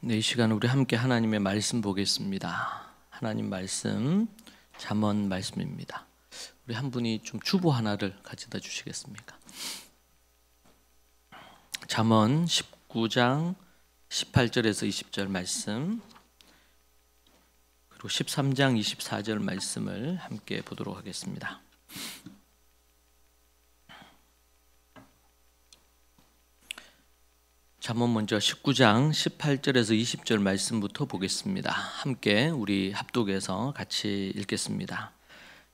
네, 이 시간 우리 함께 하나님의 말씀 보겠습니다. 하나님 말씀, 잠언 말씀입니다. 우리 한 분이 좀 주보 하나를 가져다 주시겠습니까? 잠언 19장 18절에서 20절 말씀, 그리고 13장 24절 말씀을 함께 보도록 하겠습니다. 잠언 먼저 19장 18절에서 20절 말씀부터 보겠습니다. 함께 우리 합독해서 같이 읽겠습니다.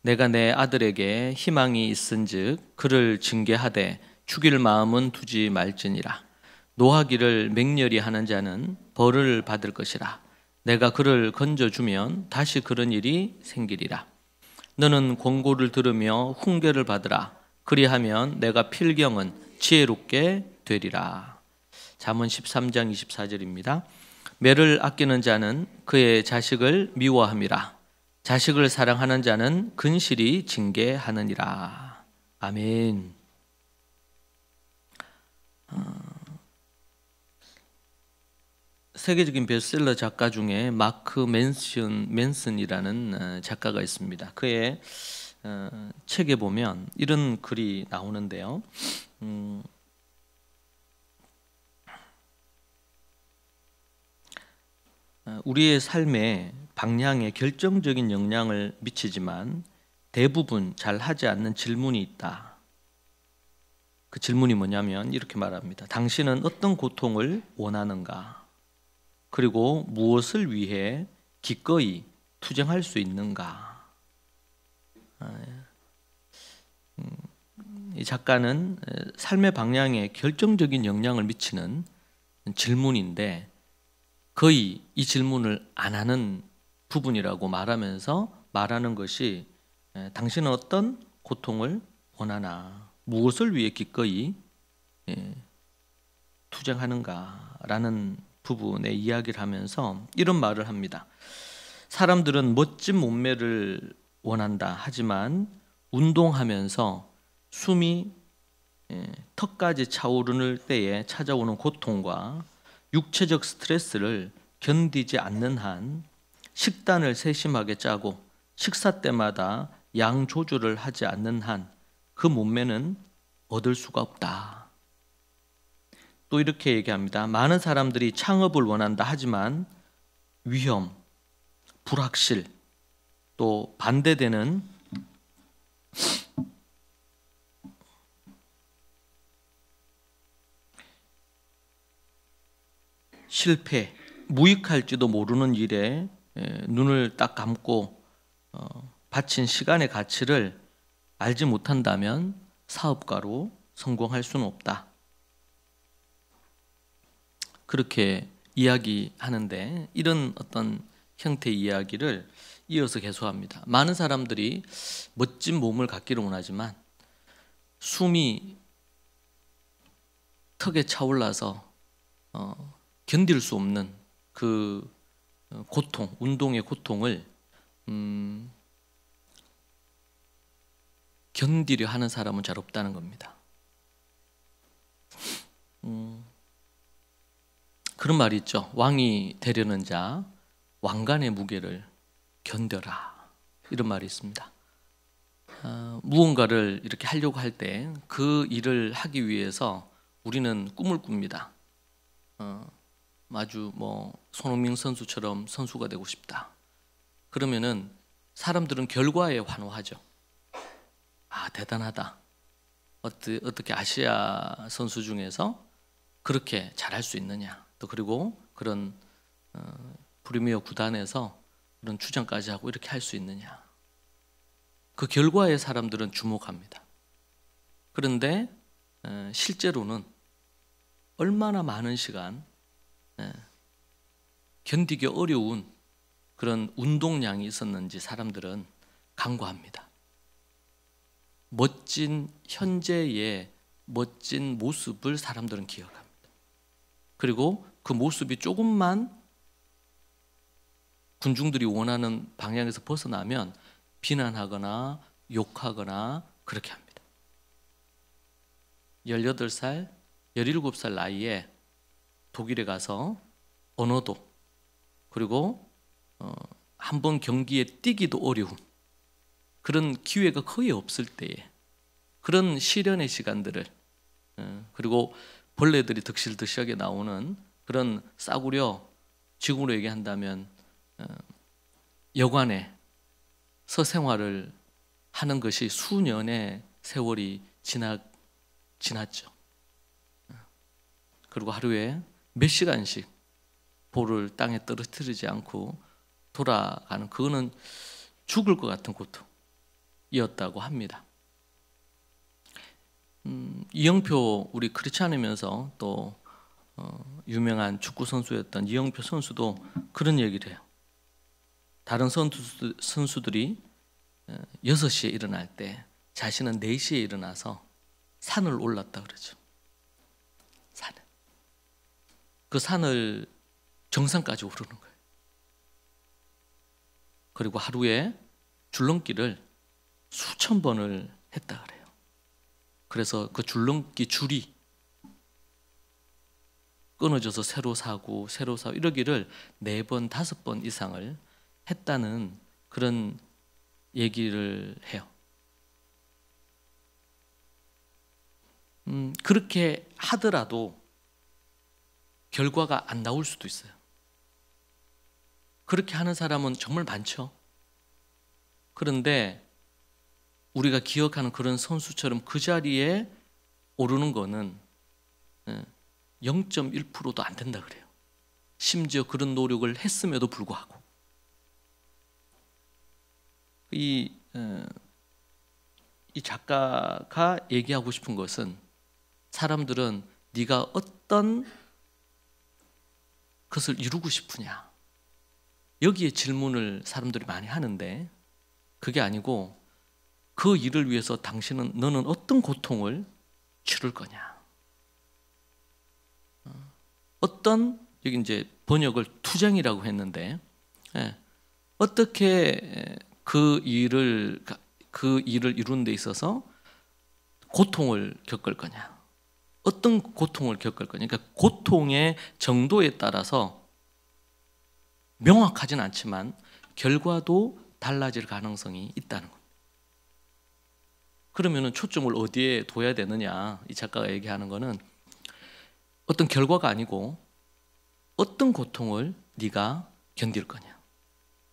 내가 내 아들에게 희망이 있은즉 그를 징계하되 죽일 마음은 두지 말지니라. 노하기를 맹렬히 하는 자는 벌을 받을 것이라. 내가 그를 건져주면 다시 그런 일이 생기리라. 너는 권고를 들으며 훈계를 받으라. 그리하면 내가 필경은 지혜롭게 되리라. 잠언 13장 24절입니다. 매를 아끼는 자는 그의 자식을 미워함이라. 자식을 사랑하는 자는 근실히 징계하느니라. 아멘. 세계적인 베스트셀러 작가 중에 마크 맨슨이라는 작가가 있습니다. 그의 책에 보면 이런 글이 나오는데요. 우리의 삶의 방향에 결정적인 영향을 미치지만 대부분 잘 하지 않는 질문이 있다. 그 질문이 뭐냐면 이렇게 말합니다. 당신은 어떤 고통을 원하는가? 그리고 무엇을 위해 기꺼이 투쟁할 수 있는가? 이 작가는 삶의 방향에 결정적인 영향을 미치는 질문인데 거의 이 질문을 안 하는 부분이라고 말하면서 말하는 것이 당신은 어떤 고통을 원하나 무엇을 위해 기꺼이 투쟁하는가라는 부분의 이야기를 하면서 이런 말을 합니다. 사람들은 멋진 몸매를 원한다 하지만 운동하면서 숨이 턱까지 차오르는 때에 찾아오는 고통과 육체적 스트레스를 견디지 않는 한 식단을 세심하게 짜고 식사 때마다 양 조절을 하지 않는 한 그 몸매는 얻을 수가 없다. 또 이렇게 얘기합니다. 많은 사람들이 창업을 원한다 하지만 위험, 불확실, 또 반대되는 실패, 무익할지도 모르는 일에 눈을 딱 감고 바친 시간의 가치를 알지 못한다면 사업가로 성공할 수는 없다. 그렇게 이야기하는데 이런 어떤 형태의 이야기를 이어서 계속합니다. 많은 사람들이 멋진 몸을 갖기를 원하지만 숨이 턱에 차올라서 견딜 수 없는 그 고통, 운동의 고통을 견디려 하는 사람은 잘 없다는 겁니다. 그런 말이 있죠. 왕이 되려는 자 왕관의 무게를 견뎌라. 이런 말이 있습니다. 무언가를 이렇게 하려고 할 때 그 일을 하기 위해서 우리는 꿈을 꿉니다. 아주 손흥민 선수처럼 선수가 되고 싶다. 그러면은 사람들은 결과에 환호하죠. 아, 대단하다. 어떻게 아시아 선수 중에서 그렇게 잘할 수 있느냐. 또 그리고 그런 프리미어 구단에서 그런 주장까지 하고 이렇게 할 수 있느냐. 그 결과에 사람들은 주목합니다. 그런데 실제로는 얼마나 많은 시간 견디기 어려운 그런 운동량이 있었는지 사람들은 간과합니다. 멋진 현재의 멋진 모습을 사람들은 기억합니다. 그리고 그 모습이 조금만 군중들이 원하는 방향에서 벗어나면 비난하거나 욕하거나 그렇게 합니다. 18살, 17살 나이에 독일에 가서 언어도, 그리고 한번 경기에 뛰기도 어려운 그런 기회가 거의 없을 때에 그런 시련의 시간들을, 그리고 벌레들이 득실득실하게 나오는 그런 싸구려, 지금으로 얘기한다면 여관에서 생활을 하는 것이 수년의 세월이 지났죠. 그리고 하루에 몇 시간씩 볼을 땅에 떨어뜨리지 않고 돌아가는, 그거는 죽을 것 같은 고통이었다고 합니다. 이영표, 우리 크리스찬이면서 또 유명한 축구 선수였던 이영표 선수도 그런 얘기를 해요. 다른 선수들이 6시에 일어날 때 자신은 4시에 일어나서 산을 올랐다 그러죠. 그 산을 정상까지 오르는 거예요. 그리고 하루에 줄넘기를 수천 번을 했다 그래요. 그래서 그 줄넘기 줄이 끊어져서 새로 사고 이러기를 4번, 5번 이상을 했다는 그런 얘기를 해요. 그렇게 하더라도 결과가 안 나올 수도 있어요. 그렇게 하는 사람은 정말 많죠. 그런데 우리가 기억하는 그런 선수처럼 그 자리에 오르는 거는 0.1%도 안 된다 그래요. 심지어 그런 노력을 했음에도 불구하고. 이 작가가 얘기하고 싶은 것은, 사람들은 네가 어떤 것을 이루고 싶으냐, 여기에 질문을 사람들이 많이 하는데, 그게 아니고 그 일을 위해서 너는 어떤 고통을 치를 거냐, 어떤, 여기 이제 번역을 투쟁이라고 했는데, 어떻게 그 일을 이루는 데 있어서 고통을 겪을 거냐, 어떤 고통을 겪을 거냐. 그러니까 고통의 정도에 따라서 명확하진 않지만 결과도 달라질 가능성이 있다는 겁니다. 그러면은 초점을 어디에 둬야 되느냐, 이 작가가 얘기하는 거는 어떤 결과가 아니고 어떤 고통을 네가 견딜 거냐.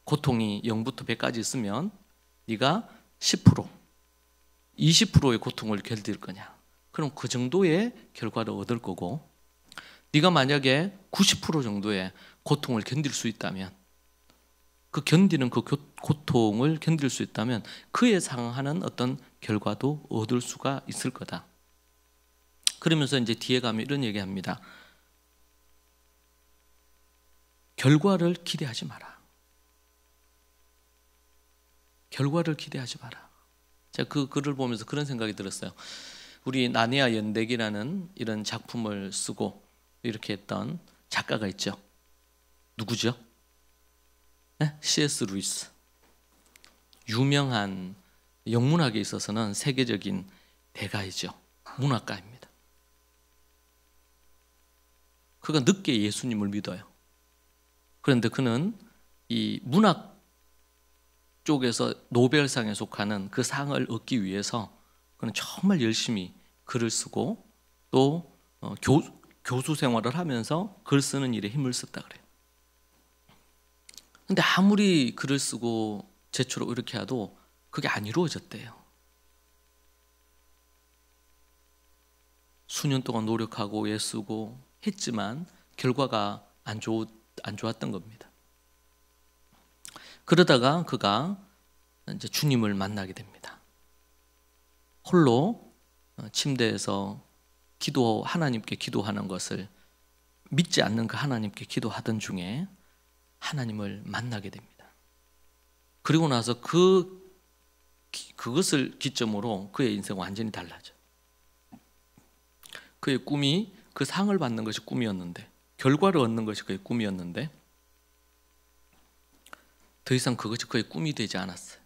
고통이 0부터 100까지 있으면 네가 10%, 20%의 고통을 견딜 거냐. 그럼 그 정도의 결과를 얻을 거고, 네가 만약에 90% 정도의 고통을 견딜 수 있다면, 그 견디는 그 고통을 견딜 수 있다면 그에 상응하는 어떤 결과도 얻을 수가 있을 거다. 그러면서 이제 뒤에 가면 이런 얘기합니다. 결과를 기대하지 마라. 결과를 기대하지 마라. 제가 그 글을 보면서 그런 생각이 들었어요. 우리 나니아 연대기라는 이런 작품을 쓰고 이렇게 했던 작가가 있죠. 누구죠? 네? C.S. 루이스. 유명한 영문학에 있어서는 세계적인 대가이죠. 문학가입니다. 그가 늦게 예수님을 믿어요. 그런데 그는 이 문학 쪽에서 노벨상에 속하는 그 상을 얻기 위해서 그는 정말 열심히 글을 쓰고 또 교수 생활을 하면서 글 쓰는 일에 힘을 썼다 그래요. 근데 아무리 글을 쓰고 제출을 이렇게 해도 그게 안 이루어졌대요. 수년 동안 노력하고 애쓰고 했지만 결과가 안 좋았던 겁니다. 그러다가 그가 이제 주님을 만나게 됩니다. 홀로 침대에서 하나님께 기도하는 것을 믿지 않는 그 하나님께 기도하던 중에 하나님을 만나게 됩니다. 그리고 나서 그것을 기점으로 그의 인생은 완전히 달라져. 그의 꿈이 그 상을 받는 것이 꿈이었는데, 결과를 얻는 것이 그의 꿈이었는데, 더 이상 그것이 그의 꿈이 되지 않았어요.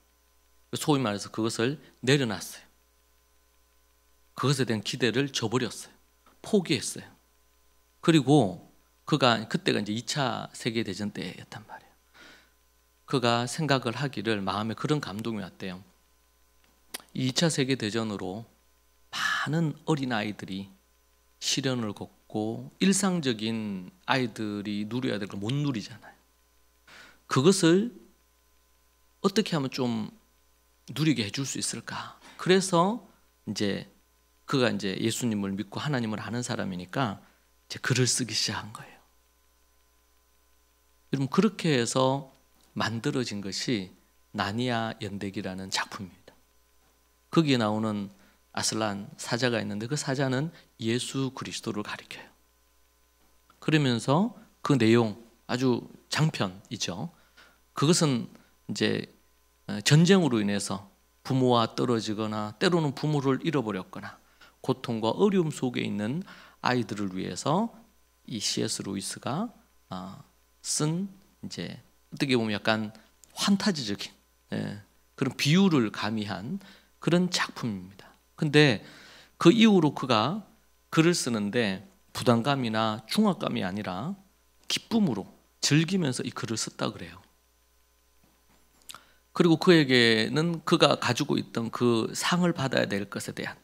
소위 말해서 그것을 내려놨어요. 그것에 대한 기대를 저버렸어요. 포기했어요. 그리고 그때가 이제 2차 세계대전 때였단 말이에요. 그가 생각을 하기를 마음에 그런 감동이 왔대요. 2차 세계대전으로 많은 어린아이들이 시련을 겪고 일상적인 아이들이 누려야 될 걸 못 누리잖아요. 그것을 어떻게 하면 좀 누리게 해줄 수 있을까? 그래서 그가 예수님을 믿고 하나님을 아는 사람이니까 이제 글을 쓰기 시작한 거예요. 여러분, 그렇게 해서 만들어진 것이 나니아 연대기라는 작품입니다. 거기에 나오는 아슬란 사자가 있는데 그 사자는 예수 그리스도를 가리켜요. 그러면서 그 내용 아주 장편이죠. 그것은 이제 전쟁으로 인해서 부모와 떨어지거나 때로는 부모를 잃어버렸거나 고통과 어려움 속에 있는 아이들을 위해서 이 C.S. 루이스가 쓴 어떻게 보면 약간 환타지적인 그런 비유를 가미한 그런 작품입니다. 근데 그 이후로 그가 글을 쓰는데 부담감이나 중압감이 아니라 기쁨으로 즐기면서 이 글을 썼다 그래요. 그리고 그에게는 그가 가지고 있던 그 상을 받아야 될 것에 대한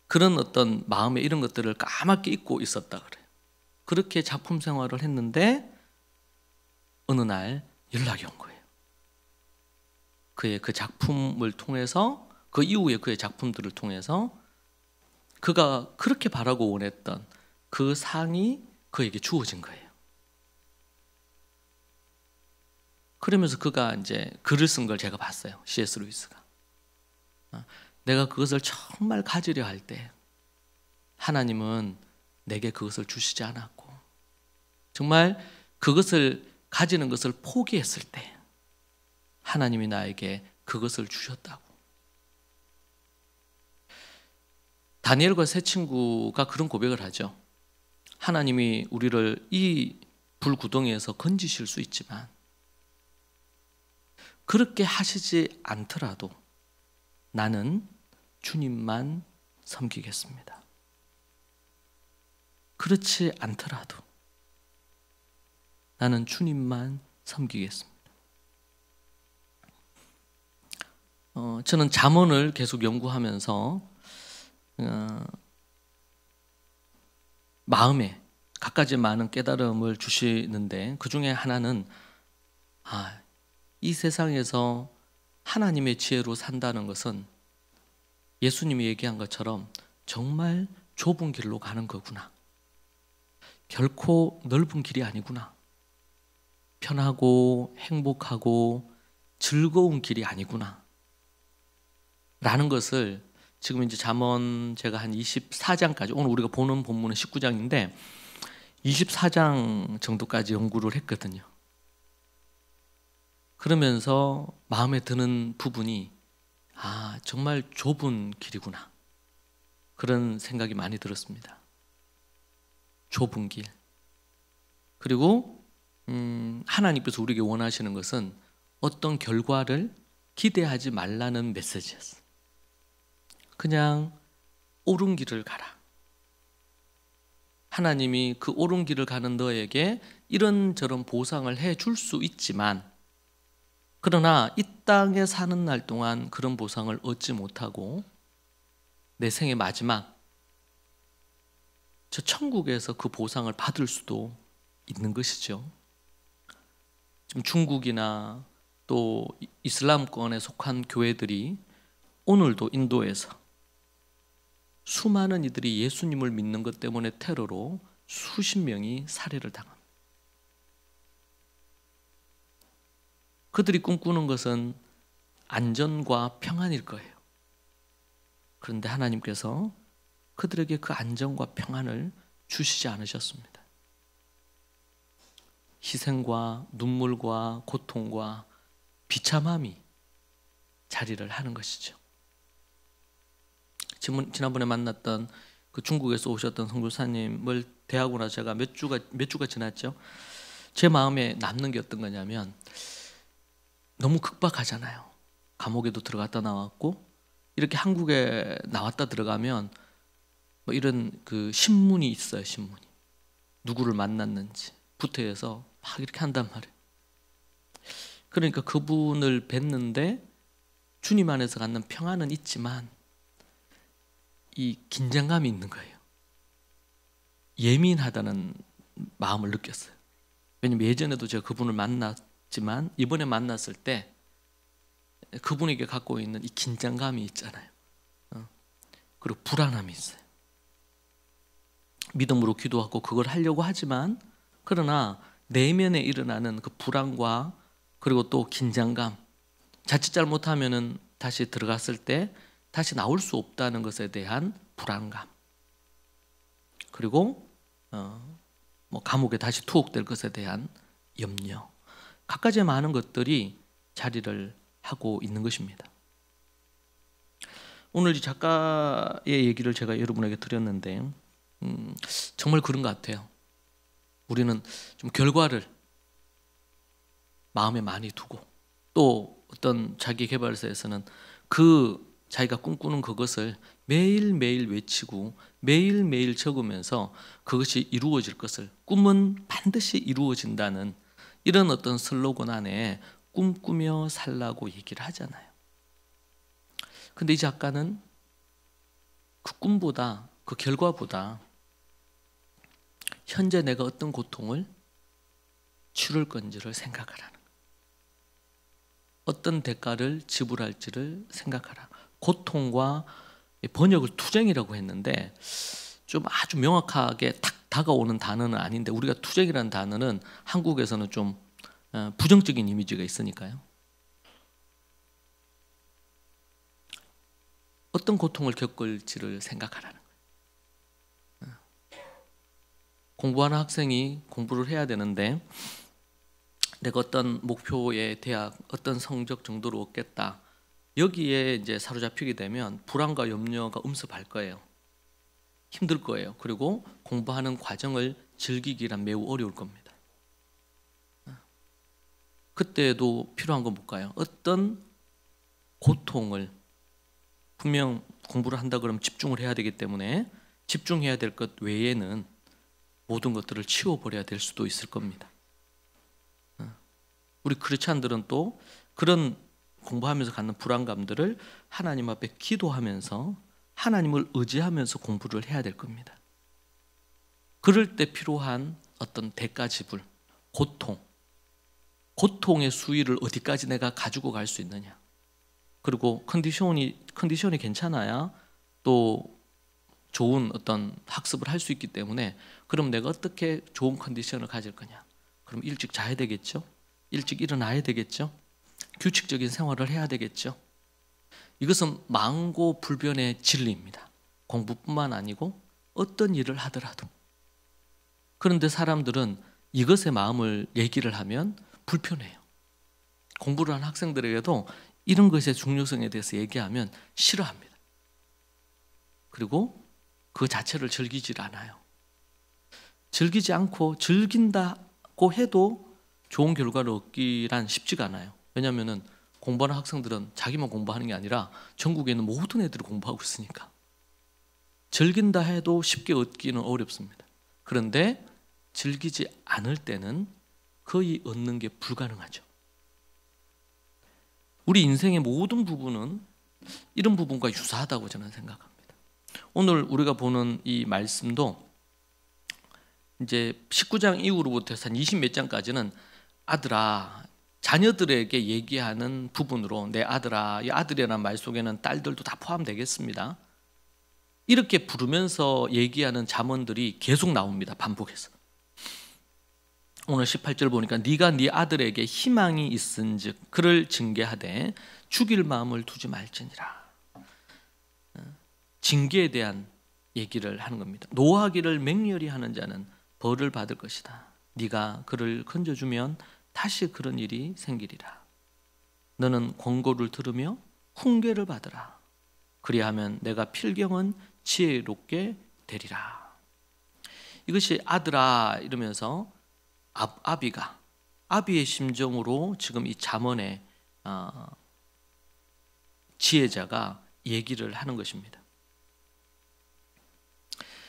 그런 어떤 마음의 이런 것들을 까맣게 잊고 있었다 그래요. 그렇게 작품 생활을 했는데 어느 날 연락이 온 거예요. 그의 그 작품을 통해서, 그 이후에 그의 작품들을 통해서 그가 그렇게 바라고 원했던 그 상이 그에게 주어진 거예요. 그러면서 그가 글을 쓴 걸 제가 봤어요. C.S. 루이스가. 내가 그것을 정말 가지려 할 때 하나님은 내게 그것을 주시지 않았고, 정말 그것을 가지는 것을 포기했을 때 하나님이 나에게 그것을 주셨다고. 다니엘과 세 친구가 그런 고백을 하죠. 하나님이 우리를 이 불구덩이에서 건지실 수 있지만 그렇게 하시지 않더라도 나는 주님만 섬기겠습니다. 그렇지 않더라도 나는 주님만 섬기겠습니다. 저는 잠언을 계속 연구하면서 마음에 갖가지 많은 깨달음을 주시는데 그 중에 하나는 이 세상에서 하나님의 지혜로 산다는 것은 예수님이 얘기한 것처럼 정말 좁은 길로 가는 거구나. 결코 넓은 길이 아니구나. 편하고 행복하고 즐거운 길이 아니구나 라는 것을 지금 잠언 제가 한 24장까지, 오늘 우리가 보는 본문은 19장인데 24장 정도까지 연구를 했거든요. 그러면서 마음에 드는 부분이 정말 좁은 길이구나, 그런 생각이 많이 들었습니다. 좁은 길. 그리고 하나님께서 우리에게 원하시는 것은 어떤 결과를 기대하지 말라는 메시지였어요. 그냥 옳은 길을 가라. 하나님이 그 옳은 길을 가는 너에게 이런저런 보상을 해줄 수 있지만, 그러나 이 땅에 사는 날 동안 그런 보상을 얻지 못하고 내 생의 마지막 저 천국에서 그 보상을 받을 수도 있는 것이죠. 지금 중국이나 또 이슬람권에 속한 교회들이 오늘도 인도에서 수많은 이들이 예수님을 믿는 것 때문에 테러로 수십 명이 살해를 당합니다. 그들이 꿈꾸는 것은 안전과 평안일 거예요. 그런데 하나님께서 그들에게 그 안전과 평안을 주시지 않으셨습니다. 희생과 눈물과 고통과 비참함이 자리를 하는 것이죠. 지난번에 만났던 그 중국에서 오셨던 선교사님을 대하고 나서 제가 몇 주가 지났죠. 제 마음에 남는 게 어떤 거냐면, 너무 극박하잖아요. 감옥에도 들어갔다 나왔고, 이렇게 한국에 나왔다 들어가면 뭐 이런 그 신문이 있어요. 신문이 누구를 만났는지 부터해서 막 이렇게 한단 말이에요. 그러니까 그분을 뵀는데 주님 안에서 갖는 평안은 있지만 이 긴장감이 있는 거예요. 예민하다는 마음을 느꼈어요. 왜냐면 예전에도 제가 그분을 만났지만 이번에 만났을 때 그분에게 갖고 있는 이 긴장감이 있잖아요. 그리고 불안함이 있어요. 믿음으로 기도하고 그걸 하려고 하지만 그러나 내면에 일어나는 그 불안과 그리고 또 긴장감, 자칫 잘못하면은 다시 들어갔을 때 다시 나올 수 없다는 것에 대한 불안감, 그리고 감옥에 다시 투옥될 것에 대한 염려, 갖가지 많은 것들이 자리를 하고 있는 것입니다. 오늘 이 작가의 얘기를 제가 여러분에게 드렸는데 정말 그런 것 같아요. 우리는 좀 결과를 마음에 많이 두고 또 어떤 자기개발서에서는 그 자기가 꿈꾸는 그것을 매일매일 외치고 매일매일 적으면서 그것이 이루어질 것을, 꿈은 반드시 이루어진다는 이런 어떤 슬로건 안에 꿈꾸며 살라고 얘기를 하잖아요. 근데 이 작가는 그 꿈보다, 그 결과보다 현재 내가 어떤 고통을 치를 건지를 생각하라는 거예요. 어떤 대가를 지불할지를 생각하라. 고통과 번역을 투쟁이라고 했는데 좀 아주 명확하게 탁 다가오는 단어는 아닌데, 우리가 투쟁이라는 단어는 한국에서는 좀 부정적인 이미지가 있으니까요. 어떤 고통을 겪을지를 생각하라는 거예요. 공부하는 학생이 공부를 해야 되는데 내가 어떤 목표의 대학, 어떤 성적 정도로 얻겠다, 여기에 이제 사로잡히게 되면 불안과 염려가 음습할 거예요. 힘들 거예요. 그리고 공부하는 과정을 즐기기란 매우 어려울 겁니다. 그때도 필요한 건 뭘까요? 어떤 고통을, 분명 공부를 한다 그러면 집중을 해야 되기 때문에 집중해야 될 것 외에는 모든 것들을 치워버려야 될 수도 있을 겁니다. 우리 크리스찬들은 또 그런 공부하면서 갖는 불안감들을 하나님 앞에 기도하면서 하나님을 의지하면서 공부를 해야 될 겁니다. 그럴 때 필요한 어떤 대가 지불, 고통의 수위를 어디까지 내가 가지고 갈 수 있느냐, 그리고 컨디션이 괜찮아야 또 좋은 어떤 학습을 할 수 있기 때문에, 그럼 내가 어떻게 좋은 컨디션을 가질 거냐? 그럼 일찍 자야 되겠죠? 일찍 일어나야 되겠죠? 규칙적인 생활을 해야 되겠죠? 이것은 망고불변의 진리입니다. 공부뿐만 아니고 어떤 일을 하더라도. 그런데 사람들은 이것의 마음을 얘기를 하면 불편해요. 공부를 한 학생들에게도 이런 것의 중요성에 대해서 얘기하면 싫어합니다. 그리고 그 자체를 즐기질 않아요. 즐기지 않고 즐긴다고 해도 좋은 결과를 얻기란 쉽지가 않아요. 왜냐하면 공부하는 학생들은 자기만 공부하는 게 아니라 전국에 있는 모든 애들이 공부하고 있으니까 즐긴다 해도 쉽게 얻기는 어렵습니다. 그런데 즐기지 않을 때는 거의 얻는 게 불가능하죠. 우리 인생의 모든 부분은 이런 부분과 유사하다고 저는 생각합니다. 오늘 우리가 보는 이 말씀도 이제 19장 이후로부터 한 20몇 장까지는 아들아, 자녀들에게 얘기하는 부분으로, 내 아들아, 이 아들이라는 말 속에는 딸들도 다 포함되겠습니다. 이렇게 부르면서 얘기하는 잠언들이 계속 나옵니다. 반복해서. 오늘 18절 보니까 네가 네 아들에게 희망이 있은즉 그를 징계하되 죽일 마음을 두지 말지니라. 징계에 대한 얘기를 하는 겁니다. 노하기를 맹렬히 하는 자는 벌을 받을 것이다. 네가 그를 건져주면 다시 그런 일이 생기리라. 너는 권고를 들으며 훈계를 받으라. 그리하면 내가 필경은 지혜롭게 되리라. 이것이 아들아 이러면서 아비의 심정으로 지금 이 잠언의 지혜자가 얘기를 하는 것입니다.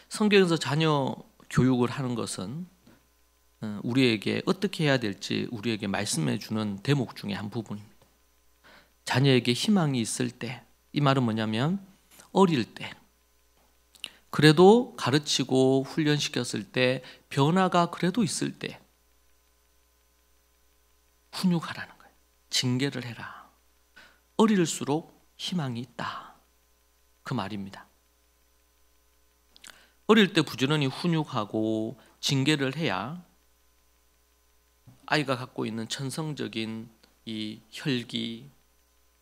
성경에서 자녀 교육을 하는 것은 우리에게 어떻게 해야 될지 우리에게 말씀해 주는 대목 중에 한 부분입니다. 자녀에게 희망이 있을 때, 이 말은 뭐냐면 어릴 때, 그래도 가르치고 훈련시켰을 때 변화가 그래도 있을 때 훈육하라는 거예요. 징계를 해라. 어릴수록 희망이 있다. 그 말입니다. 어릴 때 부지런히 훈육하고 징계를 해야 아이가 갖고 있는 천성적인 이 혈기,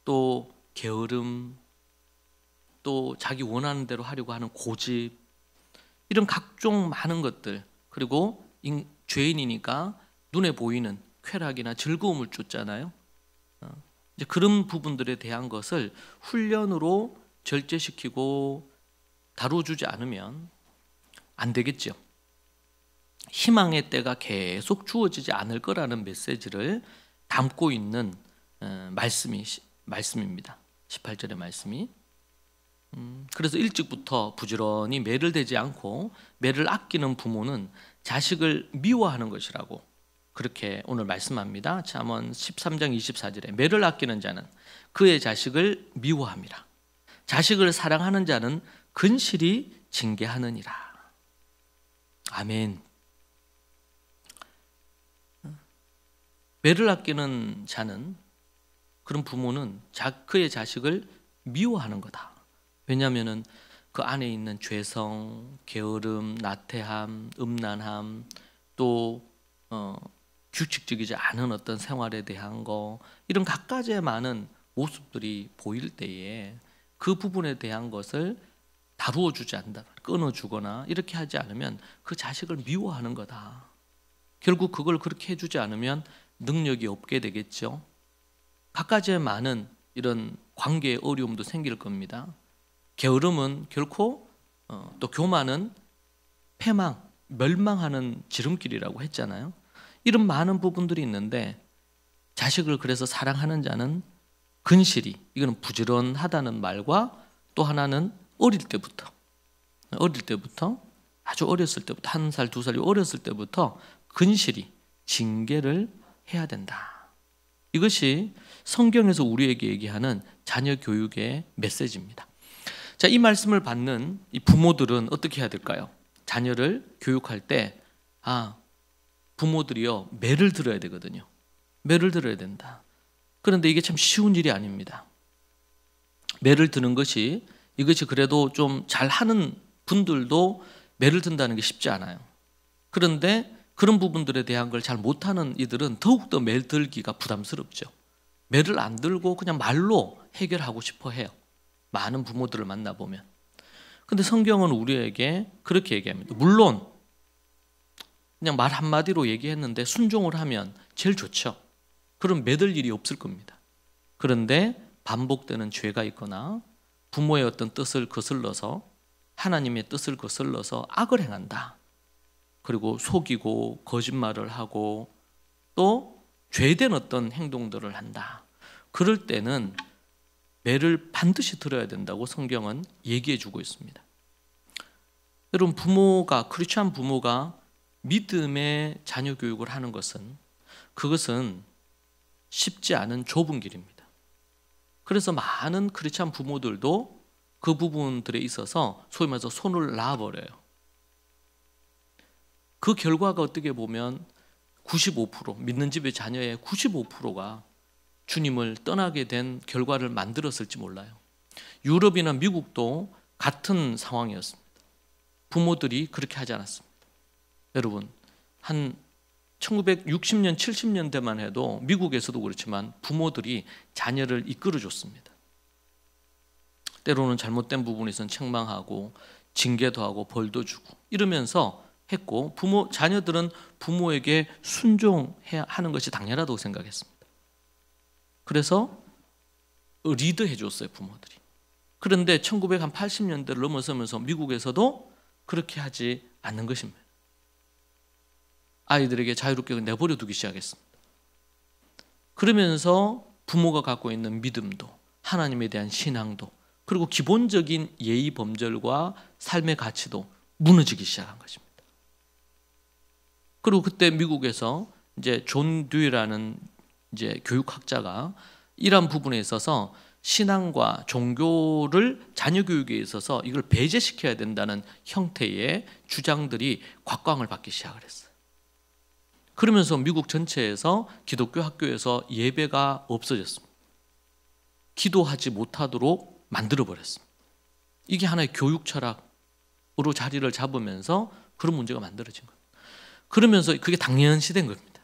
또 게으름, 또 자기 원하는 대로 하려고 하는 고집, 이런 각종 많은 것들, 그리고 죄인이니까 눈에 보이는 쾌락이나 즐거움을 쫓잖아요. 이제 그런 부분들에 대한 것을 훈련으로 절제시키고 다뤄주지 않으면 안 되겠죠. 희망의 때가 계속 주어지지 않을 거라는 메시지를 담고 있는 말씀입니다. 18절의 말씀이. 그래서 일찍부터 부지런히 매를 대지 않고 매를 아끼는 부모는 자식을 미워하는 것이라고 그렇게 오늘 말씀합니다. 잠언 13장 24절에 매를 아끼는 자는 그의 자식을 미워함이라. 자식을 사랑하는 자는 근실히 징계하느니라. 아멘. 매를 아끼는 자는, 그런 부모는 그의 자식을 미워하는 거다. 왜냐하면 그 안에 있는 죄성, 게으름, 나태함, 음란함, 또 규칙적이지 않은 어떤 생활에 대한 거, 이런 각가지의 많은 모습들이 보일 때에 그 부분에 대한 것을 다루어 주지 않는다, 끊어주거나 이렇게 하지 않으면 그 자식을 미워하는 거다. 결국 그걸 그렇게 해주지 않으면 능력이 없게 되겠죠. 각가지의 많은 이런 관계의 어려움도 생길 겁니다. 게으름은 결코 또 교만은 패망, 멸망하는 지름길이라고 했잖아요. 이런 많은 부분들이 있는데 자식을 그래서 사랑하는 자는 근실히, 이거는 부지런하다는 말과 또 하나는 어릴 때부터 아주 어렸을 때부터 1살, 2살 어렸을 때부터 근실히 징계를 해야 된다. 이것이 성경에서 우리에게 얘기하는 자녀 교육의 메시지입니다. 자, 이 말씀을 받는 이 부모들은 어떻게 해야 될까요? 자녀를 교육할 때 부모들이요, 매를 들어야 되거든요. 매를 들어야 된다. 그런데 이게 참 쉬운 일이 아닙니다. 매를 드는 것이, 이것이 그래도 좀 잘하는 분들도 매를 든다는 게 쉽지 않아요. 그런데 그런 부분들에 대한 걸 잘 못하는 이들은 더욱더 매 들기가 부담스럽죠. 매를 안 들고 그냥 말로 해결하고 싶어 해요. 많은 부모들을 만나보면. 근데 성경은 우리에게 그렇게 얘기합니다. 물론 그냥 말 한마디로 얘기했는데 순종을 하면 제일 좋죠. 그럼 매들 일이 없을 겁니다. 그런데 반복되는 죄가 있거나 부모의 어떤 뜻을 거슬러서, 하나님의 뜻을 거슬러서 악을 행한다. 그리고 속이고 거짓말을 하고 또 죄된 어떤 행동들을 한다. 그럴 때는 매를 반드시 들어야 된다고 성경은 얘기해 주고 있습니다. 여러분, 크리스찬 부모가 믿음의 자녀 교육을 하는 것은, 그것은 쉽지 않은 좁은 길입니다. 그래서 많은 크리스찬 부모들도 그 부분들에 있어서 소위 말해서 손을 놔버려요. 그 결과가 어떻게 보면 95%, 믿는 집의 자녀의 95%가 주님을 떠나게 된 결과를 만들었을지 몰라요. 유럽이나 미국도 같은 상황이었습니다. 부모들이 그렇게 하지 않았습니다. 여러분, 한 1960년, 70년대만 해도 미국에서도 그렇지만 부모들이 자녀를 이끌어줬습니다. 때로는 잘못된 부분에 있어서는 책망하고 징계도 하고 벌도 주고 이러면서 했고, 자녀들은 부모에게 순종해야 하는 것이 당연하다고 생각했습니다. 그래서 리드해 줬어요, 부모들이. 그런데 1980년대를 넘어서면서 미국에서도 그렇게 하지 않는 것입니다. 아이들에게 자유롭게 내버려 두기 시작했습니다. 그러면서 부모가 갖고 있는 믿음도, 하나님에 대한 신앙도, 그리고 기본적인 예의 범절과 삶의 가치도 무너지기 시작한 것입니다. 그리고 그때 미국에서 이제 존 듀이라는 이제 교육학자가 이러한 부분에 있어서 신앙과 종교를 자녀 교육에 있어서 이걸 배제시켜야 된다는 형태의 주장들이 곽광을 받기 시작을 했어요. 그러면서 미국 전체에서 기독교 학교에서 예배가 없어졌습니다. 기도하지 못하도록 만들어버렸습니다. 이게 하나의 교육 철학으로 자리를 잡으면서 그런 문제가 만들어진 겁니다. 그러면서 그게 당연시된 겁니다.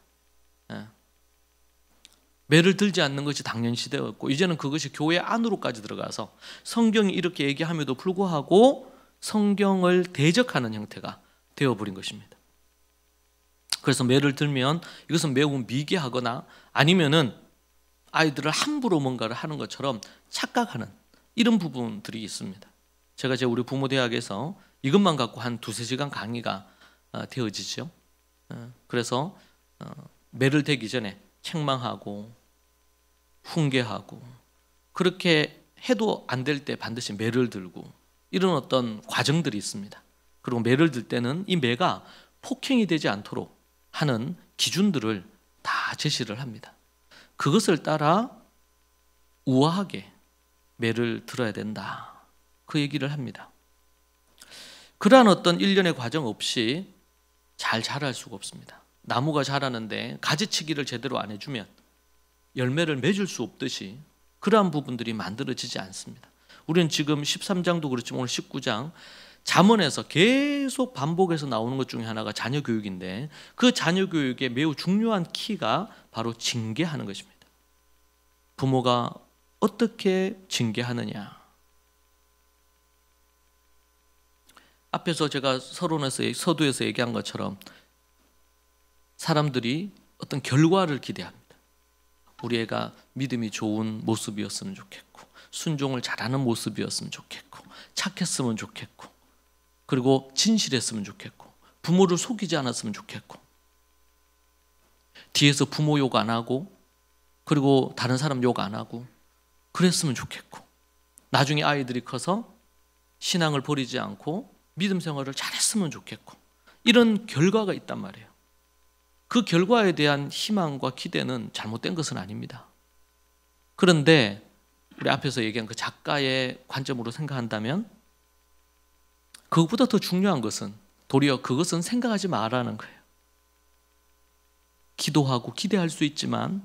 매를 들지 않는 것이 당연시되었고 이제는 그것이 교회 안으로까지 들어가서 성경이 이렇게 얘기함에도 불구하고 성경을 대적하는 형태가 되어버린 것입니다. 그래서 매를 들면 이것은 매우 미개하거나 아니면은 아이들을 함부로 뭔가를 하는 것처럼 착각하는 이런 부분들이 있습니다. 제가 우리 부모대학에서 이것만 갖고 한 2-3시간 강의가 되어지죠. 그래서 매를 대기 전에 책망하고 훈계하고 그렇게 해도 안 될 때 반드시 매를 들고 이런 어떤 과정들이 있습니다. 그리고 매를 들 때는 이 매가 폭행이 되지 않도록 하는 기준들을 다 제시를 합니다. 그것을 따라 우아하게 매를 들어야 된다. 그 얘기를 합니다. 그러한 어떤 일련의 과정 없이 잘 자랄 수가 없습니다. 나무가 자라는데 가지치기를 제대로 안 해주면 열매를 맺을 수 없듯이 그러한 부분들이 만들어지지 않습니다. 우리는 지금 13장도 그렇지만 오늘 19장 잠언에서 계속 반복해서 나오는 것 중에 하나가 자녀 교육인데 그 자녀 교육의 매우 중요한 키가 바로 징계하는 것입니다. 부모가 어떻게 징계하느냐. 앞에서 제가 서두에서 얘기한 것처럼 사람들이 어떤 결과를 기대합니다. 우리 애가 믿음이 좋은 모습이었으면 좋겠고 순종을 잘하는 모습이었으면 좋겠고 착했으면 좋겠고 그리고 진실했으면 좋겠고 부모를 속이지 않았으면 좋겠고 뒤에서 부모 욕 안 하고 그리고 다른 사람 욕 안 하고 그랬으면 좋겠고 나중에 아이들이 커서 신앙을 버리지 않고 믿음 생활을 잘했으면 좋겠고 이런 결과가 있단 말이에요. 그 결과에 대한 희망과 기대는 잘못된 것은 아닙니다. 그런데 우리 앞에서 얘기한 그 작가의 관점으로 생각한다면 그것보다 더 중요한 것은 도리어 그것은 생각하지 말라는 거예요. 기도하고 기대할 수 있지만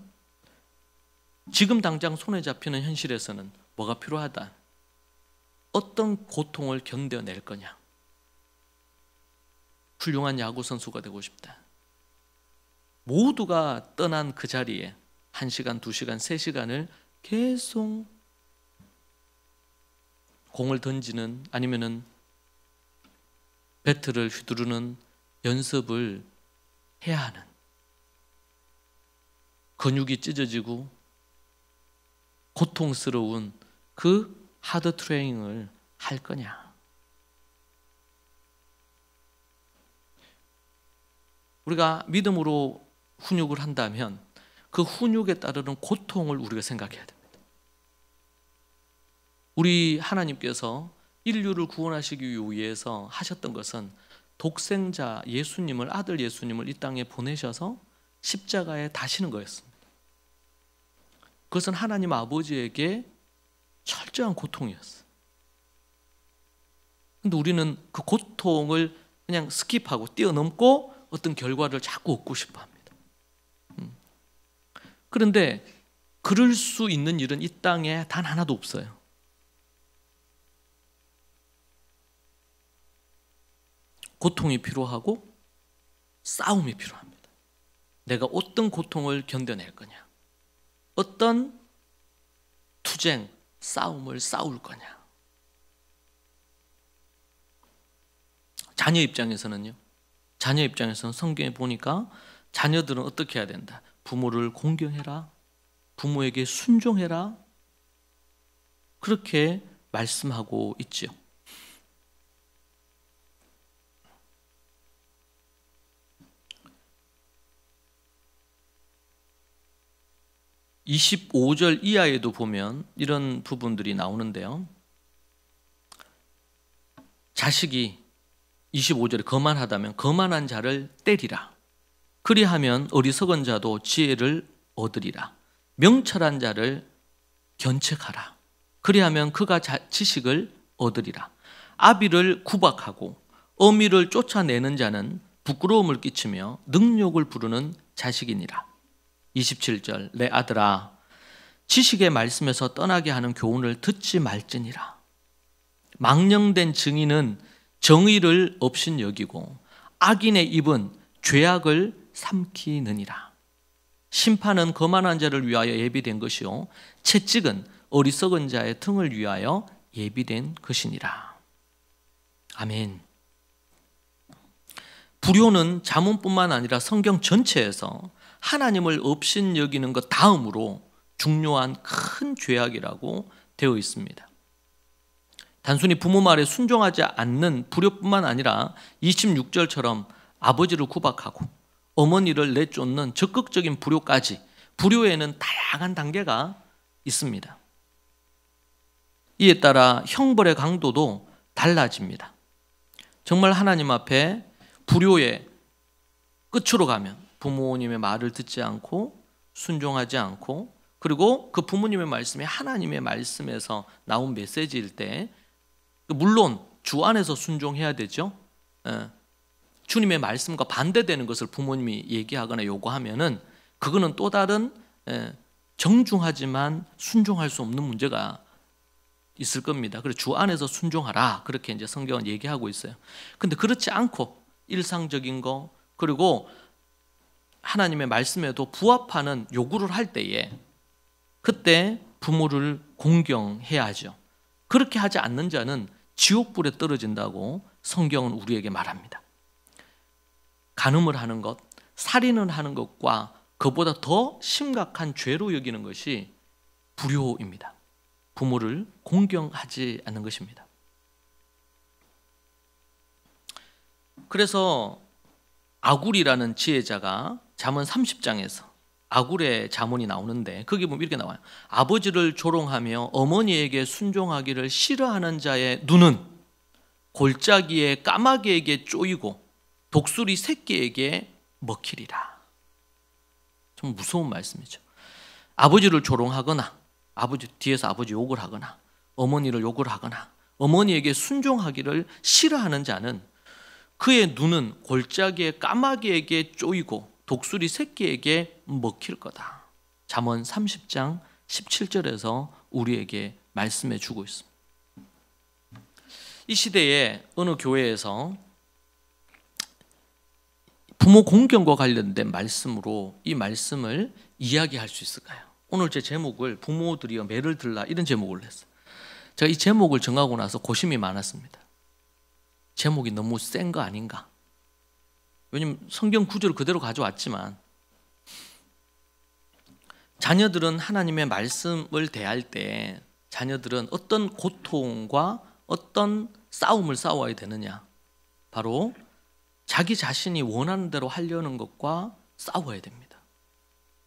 지금 당장 손에 잡히는 현실에서는 뭐가 필요하다? 어떤 고통을 견뎌낼 거냐? 훌륭한 야구 선수가 되고 싶다. 모두가 떠난 그 자리에 1시간, 2시간, 3시간을 계속 공을 던지는 아니면은 배트를 휘두르는 연습을 해야 하는 근육이 찢어지고 고통스러운 그 하드 트레이닝을 할 거냐? 우리가 믿음으로 훈육을 한다면 그 훈육에 따르는 고통을 우리가 생각해야 됩니다. 우리 하나님께서 인류를 구원하시기 위해서 하셨던 것은 독생자 예수님을 아들 예수님을 이 땅에 보내셔서 십자가에 다시는 거였습니다. 그것은 하나님 아버지에게 철저한 고통이었어요. 그런데 우리는 그 고통을 그냥 스킵하고 뛰어넘고 어떤 결과를 자꾸 얻고 싶어 합니다. 그런데 그럴 수 있는 일은 이 땅에 단 하나도 없어요. 고통이 필요하고 싸움이 필요합니다. 내가 어떤 고통을 견뎌낼 거냐? 어떤 투쟁, 싸움을 싸울 거냐? 자녀 입장에서는요. 자녀 입장에서는 성경에 보니까 자녀들은 어떻게 해야 된다? 부모를 공경해라. 부모에게 순종해라. 그렇게 말씀하고 있지요. (25절) 이하에도 보면 이런 부분들이 나오는데요. 자식이 25절에 거만하다면 거만한 자를 때리라. 그리하면 어리석은 자도 지혜를 얻으리라. 명철한 자를 견책하라. 그리하면 그가 지식을 얻으리라. 아비를 구박하고 어미를 쫓아내는 자는 부끄러움을 끼치며 능욕을 부르는 자식이니라. 27절 내 아들아 지식의 말씀에서 떠나게 하는 교훈을 듣지 말지니라. 망령된 증인은 정의를 없인 여기고 악인의 입은 죄악을 삼키느니라. 심판은 거만한 자를 위하여 예비된 것이요 채찍은 어리석은 자의 등을 위하여 예비된 것이니라. 아멘. 불효는 잠언뿐만 아니라 성경 전체에서 하나님을 없인 여기는 것 다음으로 중요한 큰 죄악이라고 되어 있습니다. 단순히 부모 말에 순종하지 않는 불효뿐만 아니라 26절처럼 아버지를 구박하고 어머니를 내쫓는 적극적인 불효까지, 불효에는 다양한 단계가 있습니다. 이에 따라 형벌의 강도도 달라집니다. 정말 하나님 앞에 불효의 끝으로 가면 부모님의 말을 듣지 않고 순종하지 않고, 그리고 그 부모님의 말씀이 하나님의 말씀에서 나온 메시지일 때 물론 주 안에서 순종해야 되죠. 주님의 말씀과 반대되는 것을 부모님이 얘기하거나 요구하면은 그거는 또 다른 정중하지만 순종할 수 없는 문제가 있을 겁니다. 그래서 주 안에서 순종하라, 그렇게 이제 성경은 얘기하고 있어요. 근데 그렇지 않고 일상적인 거, 그리고 하나님의 말씀에도 부합하는 요구를 할 때에 그때 부모를 공경해야죠. 그렇게 하지 않는 자는 지옥불에 떨어진다고 성경은 우리에게 말합니다. 간음을 하는 것, 살인을 하는 것과 그보다 더 심각한 죄로 여기는 것이 불효입니다. 부모를 공경하지 않는 것입니다. 그래서 아굴이라는 지혜자가 잠언 30장에서 아굴의 잠언이 나오는데 거기 보면 이렇게 나와요. 아버지를 조롱하며 어머니에게 순종하기를 싫어하는 자의 눈은 골짜기에 까마귀에게 쪼이고 독수리 새끼에게 먹히리라. 좀 무서운 말씀이죠. 아버지를 조롱하거나 아버지 뒤에서 아버지 욕을 하거나 어머니를 욕을 하거나 어머니에게 순종하기를 싫어하는 자는 그의 눈은 골짜기에 까마귀에게 쪼이고 독수리 새끼에게 먹힐 거다. 잠언 30장 17절에서 우리에게 말씀해 주고 있습니다. 이 시대에 어느 교회에서 부모 공경과 관련된 말씀으로 이 말씀을 이야기할 수 있을까요? 오늘 제 제목을 부모들이여 매를 들라, 이런 제목을 했어요. 제가 이 제목을 정하고 나서 고심이 많았습니다. 제목이 너무 센 거 아닌가? 왜냐하면 성경 구절을 그대로 가져왔지만 자녀들은 하나님의 말씀을 대할 때 자녀들은 어떤 고통과 어떤 싸움을 싸워야 되느냐? 바로 자기 자신이 원하는 대로 하려는 것과 싸워야 됩니다.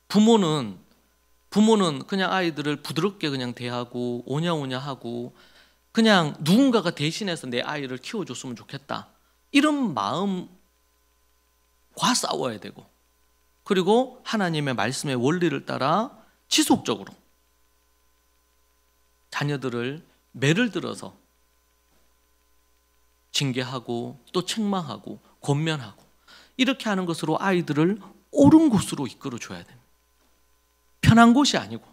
부모는 그냥 아이들을 부드럽게 그냥 대하고 오냐오냐 하고 그냥 누군가가 대신해서 내 아이를 키워줬으면 좋겠다, 이런 마음과 싸워야 되고, 그리고 하나님의 말씀의 원리를 따라 지속적으로 자녀들을 매를 들어서 징계하고 또 책망하고 권면하고 이렇게 하는 것으로 아이들을 옳은 곳으로 이끌어줘야 됩니다. 편한 곳이 아니고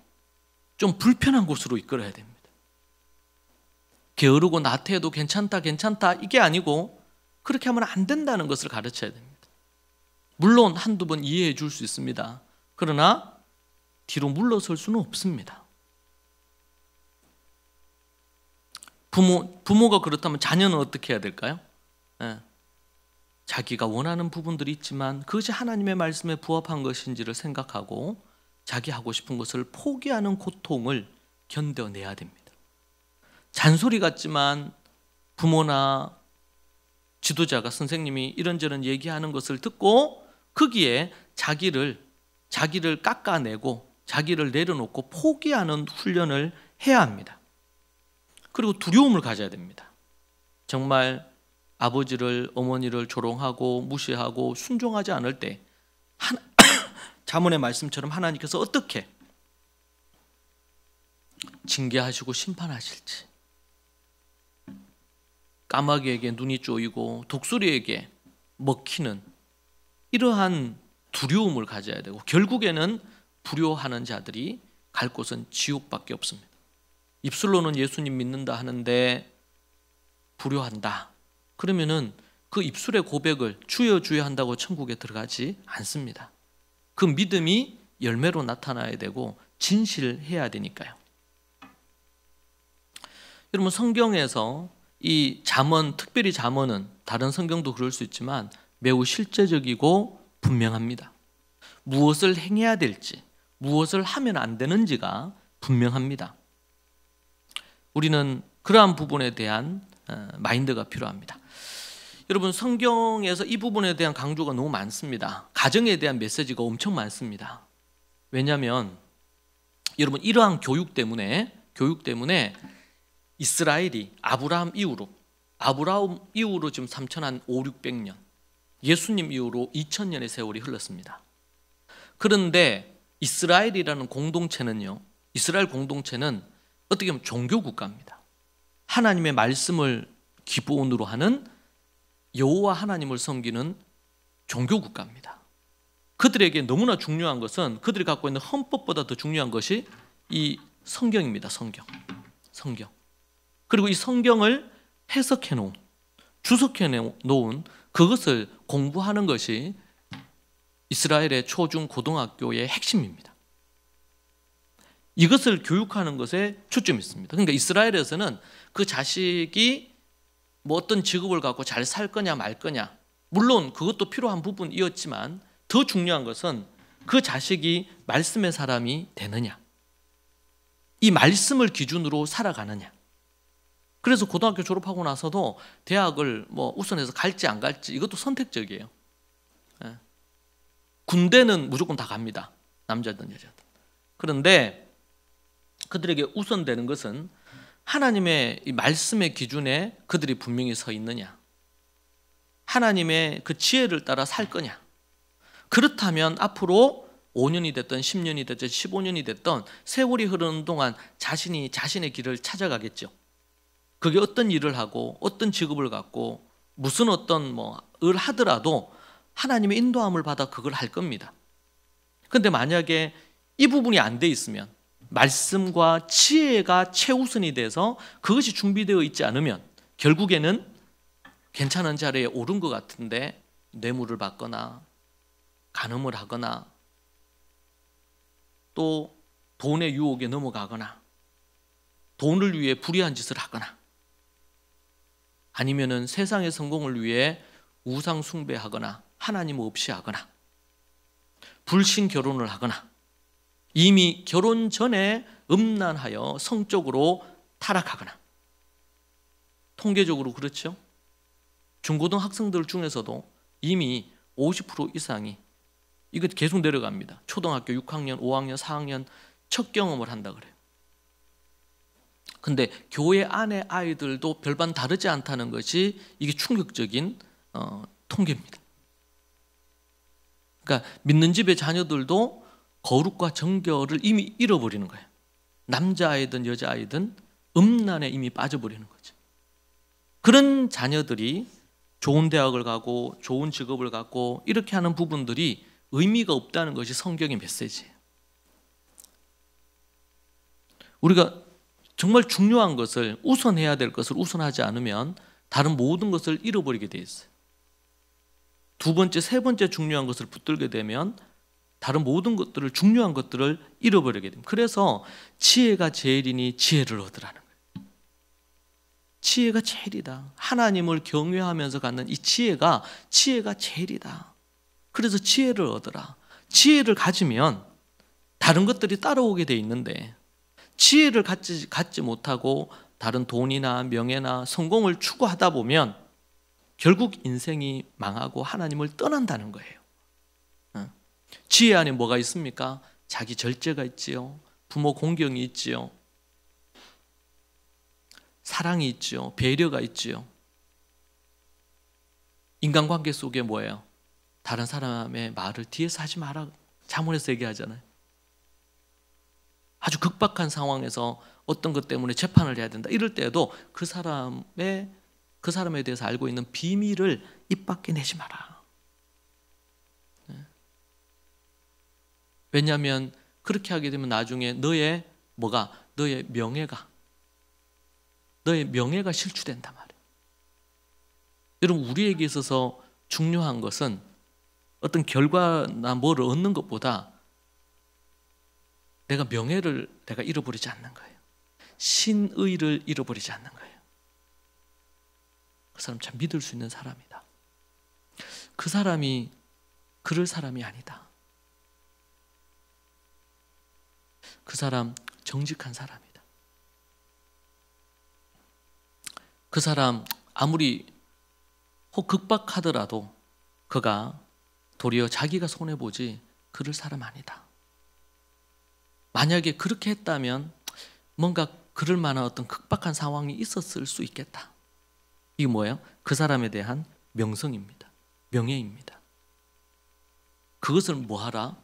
좀 불편한 곳으로 이끌어야 됩니다. 게으르고 나태해도 괜찮다 이게 아니고 그렇게 하면 안 된다는 것을 가르쳐야 됩니다. 물론 한두 번 이해해 줄 수 있습니다. 그러나 뒤로 물러설 수는 없습니다. 부모가 그렇다면 자녀는 어떻게 해야 될까요? 자기가 원하는 부분들이 있지만 그것이 하나님의 말씀에 부합한 것인지를 생각하고 자기 하고 싶은 것을 포기하는 고통을 견뎌내야 됩니다. 잔소리 같지만 부모나 지도자가, 선생님이 이런저런 얘기하는 것을 듣고 거기에 자기를 깎아내고 자기를 내려놓고 포기하는 훈련을 해야 합니다. 그리고 두려움을 가져야 됩니다. 정말 아버지를, 어머니를 조롱하고 무시하고 순종하지 않을 때 잠언의 말씀처럼 하나님께서 어떻게 징계하시고 심판하실지, 까마귀에게 눈이 쪼이고 독수리에게 먹히는 이러한 두려움을 가져야 되고, 결국에는 불효하는 자들이 갈 곳은 지옥밖에 없습니다. 입술로는 예수님 믿는다 하는데 불효한다, 그러면은 그 입술의 고백을 주여 주여 한다고 천국에 들어가지 않습니다. 그 믿음이 열매로 나타나야 되고 진실해야 되니까요. 여러분, 성경에서 이 잠언, 특별히 잠언은 다른 성경도 그럴 수 있지만 매우 실제적이고 분명합니다. 무엇을 행해야 될지, 무엇을 하면 안 되는지가 분명합니다. 우리는 그러한 부분에 대한 마인드가 필요합니다. 여러분, 성경에서 이 부분에 대한 강조가 너무 많습니다. 가정에 대한 메시지가 엄청 많습니다. 왜냐하면 여러분, 이러한 교육 때문에 이스라엘이 아브라함 이후로 지금 3,500년, 예수님 이후로 2,000년의 세월이 흘렀습니다. 그런데 이스라엘 공동체는 어떻게 보면 종교 국가입니다. 하나님의 말씀을 기본으로 하는 여호와 하나님을 섬기는 종교 국가입니다. 그들에게 너무나 중요한 것은, 그들이 갖고 있는 헌법보다 더 중요한 것이 이 성경입니다. 성경. 그리고 이 성경을 해석해 놓은, 주석해 놓은 그것을 공부하는 것이 이스라엘의 초중 고등학교의 핵심입니다. 이것을 교육하는 것에 초점이 있습니다. 그러니까 이스라엘에서는 그 자식이 뭐 어떤 직업을 갖고 잘 살 거냐 말 거냐, 물론 그것도 필요한 부분이었지만 더 중요한 것은 그 자식이 말씀의 사람이 되느냐, 이 말씀을 기준으로 살아가느냐. 그래서 고등학교 졸업하고 나서도 대학을 뭐 우선해서 갈지 안 갈지, 이것도 선택적이에요. 군대는 무조건 다 갑니다. 남자든 여자든. 그런데 그들에게 우선되는 것은 하나님의 이 말씀의 기준에 그들이 분명히 서 있느냐, 하나님의 그 지혜를 따라 살 거냐. 그렇다면 앞으로 5년이 됐든 10년이 됐든 15년이 됐든 세월이 흐르는 동안 자신이 자신의 길을 찾아가겠죠. 그게 어떤 일을 하고 어떤 직업을 갖고 무슨 어떤 을 하더라도 하나님의 인도함을 받아 그걸 할 겁니다. 그런데 만약에 이 부분이 안 돼 있으면, 말씀과 지혜가 최우선이 돼서 그것이 준비되어 있지 않으면 결국에는 괜찮은 자리에 오른 것 같은데 뇌물을 받거나 간음을 하거나 또 돈의 유혹에 넘어가거나 돈을 위해 불의한 짓을 하거나 아니면은 세상의 성공을 위해 우상 숭배하거나 하나님 없이 하거나 불신 결혼을 하거나 이미 결혼 전에 음란하여 성적으로 타락하거나, 통계적으로 그렇죠. 중고등학생들 중에서도 이미 50% 이상이 이거 계속 내려갑니다. 초등학교 6학년, 5학년, 4학년 첫 경험을 한다 그래요. 근데 교회 안의 아이들도 별반 다르지 않다는 것이 이게 충격적인 통계입니다. 그러니까 믿는 집의 자녀들도 거룩과 정결을 이미 잃어버리는 거예요. 남자아이든 여자아이든 음란에 이미 빠져버리는 거죠. 그런 자녀들이 좋은 대학을 가고 좋은 직업을 갖고 이렇게 하는 부분들이 의미가 없다는 것이 성경의 메시지예요. 우리가 정말 중요한 것을, 우선해야 될 것을 우선하지 않으면 다른 모든 것을 잃어버리게 돼 있어요. 두 번째, 세 번째 중요한 것을 붙들게 되면 다른 모든 것들을, 중요한 것들을 잃어버리게 됩니다. 그래서 지혜가 제일이니 지혜를 얻으라는 거예요. 지혜가 제일이다. 하나님을 경외하면서 갖는 이 지혜가 제일이다. 그래서 지혜를 얻으라. 지혜를 가지면 다른 것들이 따라오게 돼 있는데, 지혜를 갖지 못하고 다른 돈이나 명예나 성공을 추구하다 보면 결국 인생이 망하고 하나님을 떠난다는 거예요. 지혜 안에 뭐가 있습니까? 자기 절제가 있지요. 부모 공경이 있지요. 사랑이 있지요. 배려가 있지요. 인간관계 속에 뭐예요? 다른 사람의 말을 뒤에서 하지 마라. 자문해서 얘기하잖아요. 아주 극박한 상황에서 어떤 것 때문에 재판을 해야 된다. 이럴 때에도 그 사람에 대해서 알고 있는 비밀을 입 밖에 내지 마라. 왜냐하면 그렇게 하게 되면 나중에 너의 명예가 실추된단 말이에요. 여러분, 우리에게 있어서 중요한 것은 어떤 결과나 뭐를 얻는 것보다 내가 명예를 잃어버리지 않는 거예요. 신의를 잃어버리지 않는 거예요. 그 사람 참 믿을 수 있는 사람이다. 그 사람이 그럴 사람이 아니다. 그 사람 정직한 사람이다. 그 사람 아무리 혹 극박하더라도 그가 도리어 자기가 손해보지 그럴 사람 아니다. 만약에 그렇게 했다면 뭔가 그럴 만한 어떤 극박한 상황이 있었을 수 있겠다. 이게 뭐예요? 그 사람에 대한 명성입니다. 명예입니다. 그것을 뭐하라?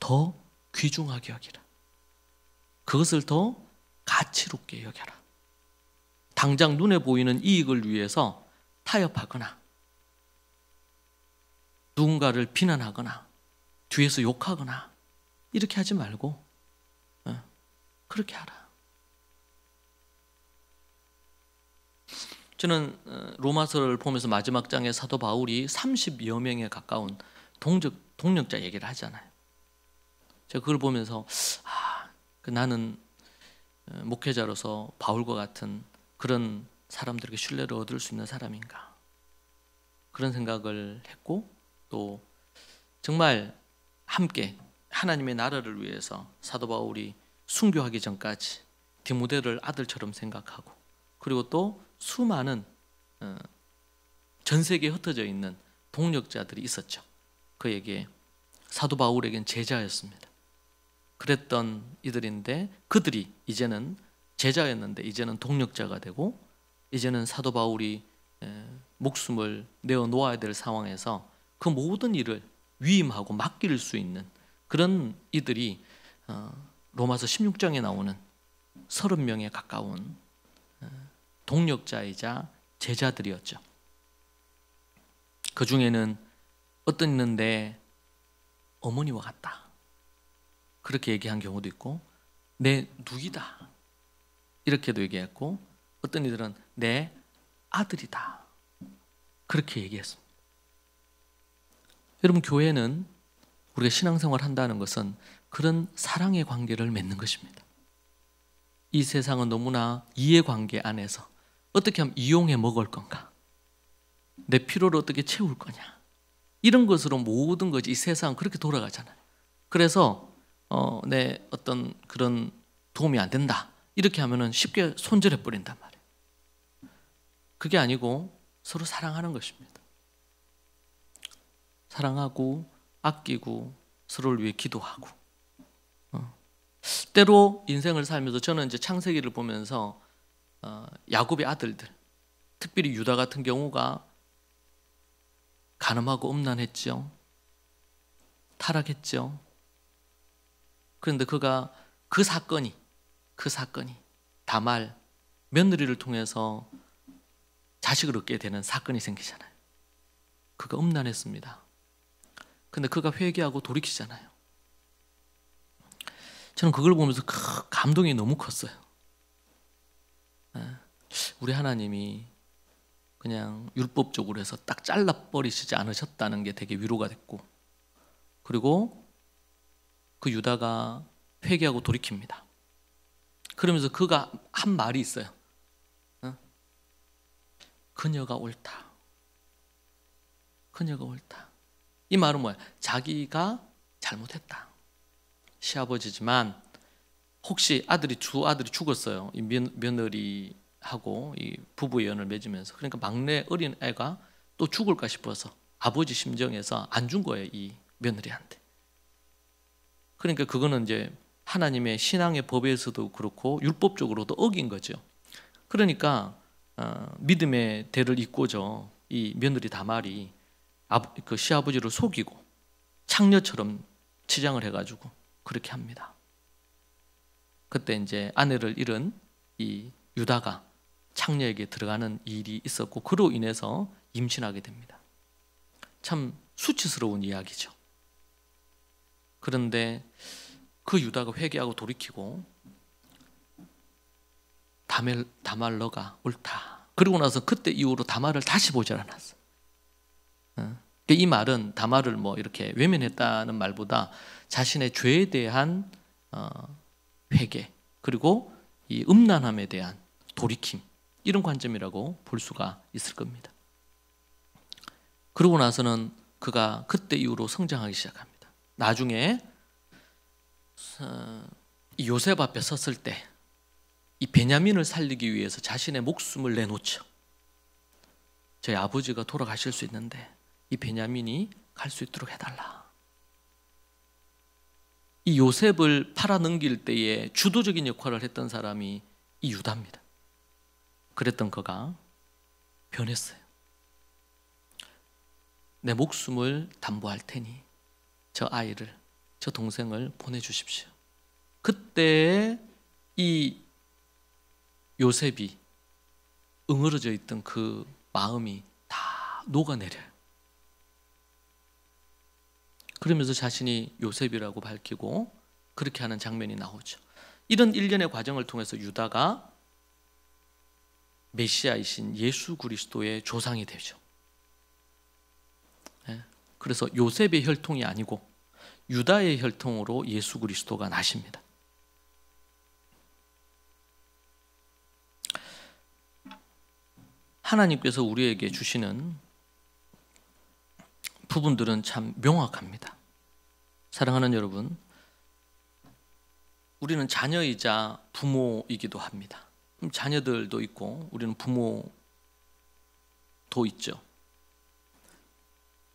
더 귀중하게 여기라. 그것을 더 가치롭게 여겨라. 당장 눈에 보이는 이익을 위해서 타협하거나 누군가를 비난하거나 뒤에서 욕하거나 이렇게 하지 말고 그렇게 하라. 저는 로마서를 보면서 마지막 장에 사도 바울이 30여 명에 가까운 동력자 얘기를 하잖아요. 제가 그걸 보면서 나는 목회자로서 바울과 같은 그런 사람들에게 신뢰를 얻을 수 있는 사람인가, 그런 생각을 했고, 또 정말 함께 하나님의 나라를 위해서 사도 바울이 순교하기 전까지 디모데를 아들처럼 생각하고, 그리고 또 수많은 전 세계에 흩어져 있는 동력자들이 있었죠. 그에게 사도 바울에겐 제자였습니다. 그랬던 이들인데 그들이 이제는 제자였는데 이제는 동력자가 되고, 이제는 사도 바울이 목숨을 내어 놓아야 될 상황에서 그 모든 일을 위임하고 맡길 수 있는 그런 이들이 로마서 16장에 나오는 30명에 가까운 동력자이자 제자들이었죠. 그 중에는 어떤 있는데 어머니와 같다, 그렇게 얘기한 경우도 있고, 내 누이다 이렇게도 얘기했고, 어떤 이들은 내 아들이다 그렇게 얘기했습니다. 여러분, 교회는 우리가 신앙생활 한다는 것은 그런 사랑의 관계를 맺는 것입니다. 이 세상은 너무나 이해관계 안에서 어떻게 하면 이용해 먹을 건가, 내 필요를 어떻게 채울 거냐, 이런 것으로 모든 것이 이 세상은 그렇게 돌아가잖아요. 그래서 내 어떤 그런 도움이 안 된다 이렇게 하면은 쉽게 손절해 버린단 말이에요. 그게 아니고 서로 사랑하는 것입니다. 사랑하고 아끼고 서로를 위해 기도하고. 때로 인생을 살면서 저는 이제 창세기를 보면서 야곱의 아들들, 특별히 유다 같은 경우가 간음하고 음란했죠. 타락했죠. 그런데 그가 그 사건이 다말 며느리를 통해서 자식을 얻게 되는 사건이 생기잖아요. 그가 음란했습니다. 근데 그가 회개하고 돌이키잖아요. 저는 그걸 보면서 감동이 너무 컸어요. 우리 하나님이 그냥 율법적으로 해서 딱 잘라버리시지 않으셨다는 게 되게 위로가 됐고, 그리고 그 유다가 회개하고 돌이킵니다. 그러면서 그가 한 말이 있어요. 그녀가 옳다. 그녀가 옳다. 이 말은 뭐야? 자기가 잘못했다. 시아버지지만 혹시 주 아들이 죽었어요. 이 며느리하고 이 부부의 연을 맺으면서. 그러니까 막내 어린 애가 또 죽을까 싶어서 아버지 심정에서 안 준 거예요, 이 며느리한테. 그러니까 그거는 이제 하나님의 신앙의 법에서도 그렇고 율법적으로도 어긴 거죠. 그러니까 믿음의 대를 잇고죠, 이 며느리 다말이 그 시아버지를 속이고 창녀처럼 치장을 해가지고 그렇게 합니다. 그때 이제 아내를 잃은 이 유다가 창녀에게 들어가는 일이 있었고 그로 인해서 임신하게 됩니다. 참 수치스러운 이야기죠. 그런데 그 유다가 회개하고 돌이키고 다말 너가 옳다. 그러고 나서 그때 이후로 다말을 다시 보질 않았어. 이 말은 다말을 뭐 이렇게 외면했다는 말보다 자신의 죄에 대한 회개 그리고 이 음란함에 대한 돌이킴 이런 관점이라고 볼 수가 있을 겁니다. 그러고 나서는 그가 그때 이후로 성장하기 시작합니다. 나중에 요셉 앞에 섰을 때 이 베냐민을 살리기 위해서 자신의 목숨을 내놓죠. 저희 아버지가 돌아가실 수 있는데 이 베냐민이 갈 수 있도록 해달라. 이 요셉을 팔아넘길 때에 주도적인 역할을 했던 사람이 이 유다입니다. 그랬던 그가 변했어요. 내 목숨을 담보할 테니 저 아이를, 저 동생을 보내주십시오. 그때 이 요셉이 응어러져 있던 그 마음이 다 녹아내려요. 그러면서 자신이 요셉이라고 밝히고 그렇게 하는 장면이 나오죠. 이런 일련의 과정을 통해서 유다가 메시아이신 예수 그리스도의 조상이 되죠. 그래서 요셉의 혈통이 아니고 유다의 혈통으로 예수 그리스도가 나십니다. 하나님께서 우리에게 주시는 부분들은 참 명확합니다. 사랑하는 여러분, 우리는 자녀이자 부모이기도 합니다. 자녀들도 있고 우리는 부모도 있죠.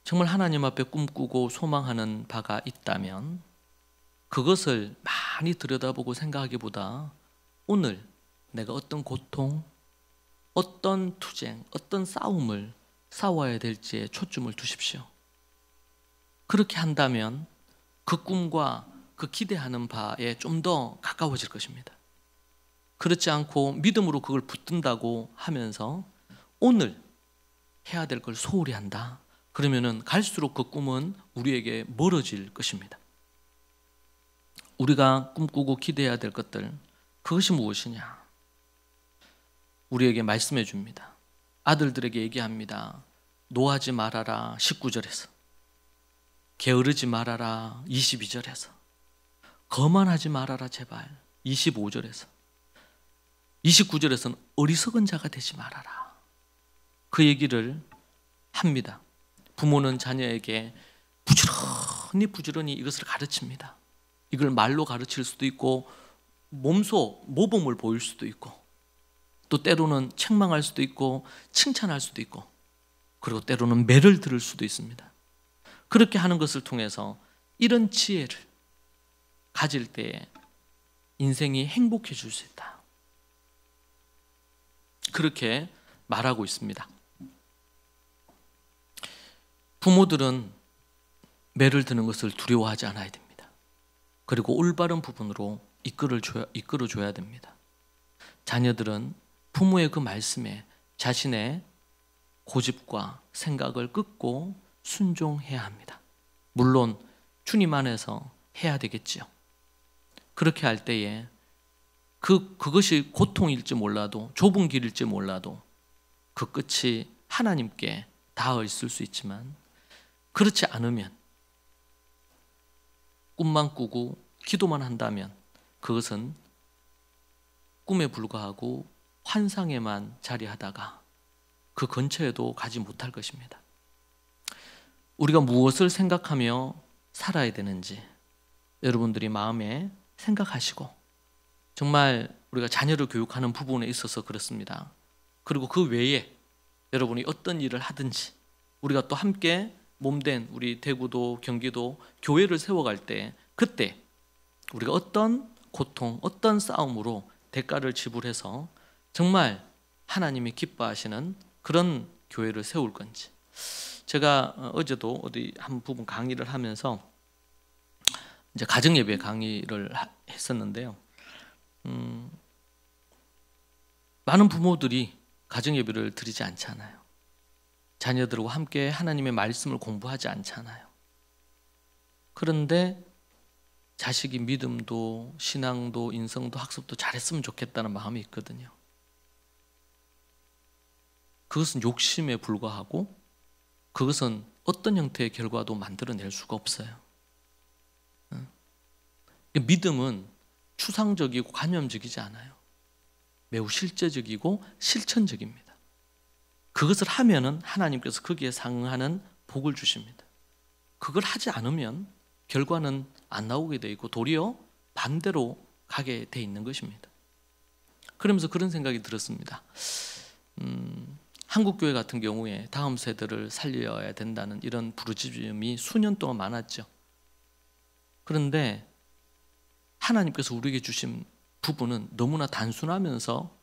정말 하나님 앞에 꿈꾸고 소망하는 바가 있다면 그것을 많이 들여다보고 생각하기보다 오늘 내가 어떤 고통, 어떤 투쟁, 어떤 싸움을 싸워야 될지에 초점을 두십시오. 그렇게 한다면 그 꿈과 그 기대하는 바에 좀 더 가까워질 것입니다. 그렇지 않고 믿음으로 그걸 붙든다고 하면서 오늘 해야 될 걸 소홀히 한다. 그러면은 갈수록 그 꿈은 우리에게 멀어질 것입니다. 우리가 꿈꾸고 기대해야 될 것들, 그것이 무엇이냐? 우리에게 말씀해 줍니다. 아들들에게 얘기합니다. 노하지 말아라 19절에서, 게으르지 말아라 22절에서, 거만하지 말아라 제발 25절에서, 29절에서는 어리석은 자가 되지 말아라. 그 얘기를 합니다. 부모는 자녀에게 부지런히 이것을 가르칩니다. 이걸 말로 가르칠 수도 있고 몸소 모범을 보일 수도 있고 또 때로는 책망할 수도 있고 칭찬할 수도 있고 그리고 때로는 매를 들을 수도 있습니다. 그렇게 하는 것을 통해서 이런 지혜를 가질 때에 인생이 행복해질 수 있다. 그렇게 말하고 있습니다. 부모들은 매를 드는 것을 두려워하지 않아야 됩니다. 그리고 올바른 부분으로 이끌어줘야 됩니다. 자녀들은 부모의 그 말씀에 자신의 고집과 생각을 끊고 순종해야 합니다. 물론 주님 안에서 해야 되겠지요. 그렇게 할 때에 그것이 고통일지 몰라도 좁은 길일지 몰라도 그 끝이 하나님께 닿아 있을 수 있지만 그렇지 않으면 꿈만 꾸고 기도만 한다면 그것은 꿈에 불과하고 환상에만 자리하다가 그 근처에도 가지 못할 것입니다. 우리가 무엇을 생각하며 살아야 되는지 여러분들이 마음에 생각하시고 정말 우리가 자녀를 교육하는 부분에 있어서 그렇습니다. 그리고 그 외에 여러분이 어떤 일을 하든지 우리가 또 함께 몸된 우리 대구도 경기도 교회를 세워갈 때 그때 우리가 어떤 고통, 어떤 싸움으로 대가를 지불해서 정말 하나님이 기뻐하시는 그런 교회를 세울 건지 제가 어제도 어디 한 부분 강의를 하면서 이제 가정예배 강의를 했었는데요. 많은 부모들이 가정예배를 드리지 않잖아요. 자녀들과 함께 하나님의 말씀을 공부하지 않잖아요. 그런데 자식이 믿음도 신앙도 인성도 학습도 잘했으면 좋겠다는 마음이 있거든요. 그것은 욕심에 불과하고 그것은 어떤 형태의 결과도 만들어낼 수가 없어요. 믿음은 추상적이고 관념적이지 않아요. 매우 실제적이고 실천적입니다. 그것을 하면은 하나님께서 거기에 상응하는 복을 주십니다. 그걸 하지 않으면 결과는 안 나오게 돼 있고 도리어 반대로 가게 돼 있는 것입니다. 그러면서 그런 생각이 들었습니다. 한국교회 같은 경우에 다음 세대를 살려야 된다는 이런 부르짖음이 수년 동안 많았죠. 그런데 하나님께서 우리에게 주신 부분은 너무나 단순하면서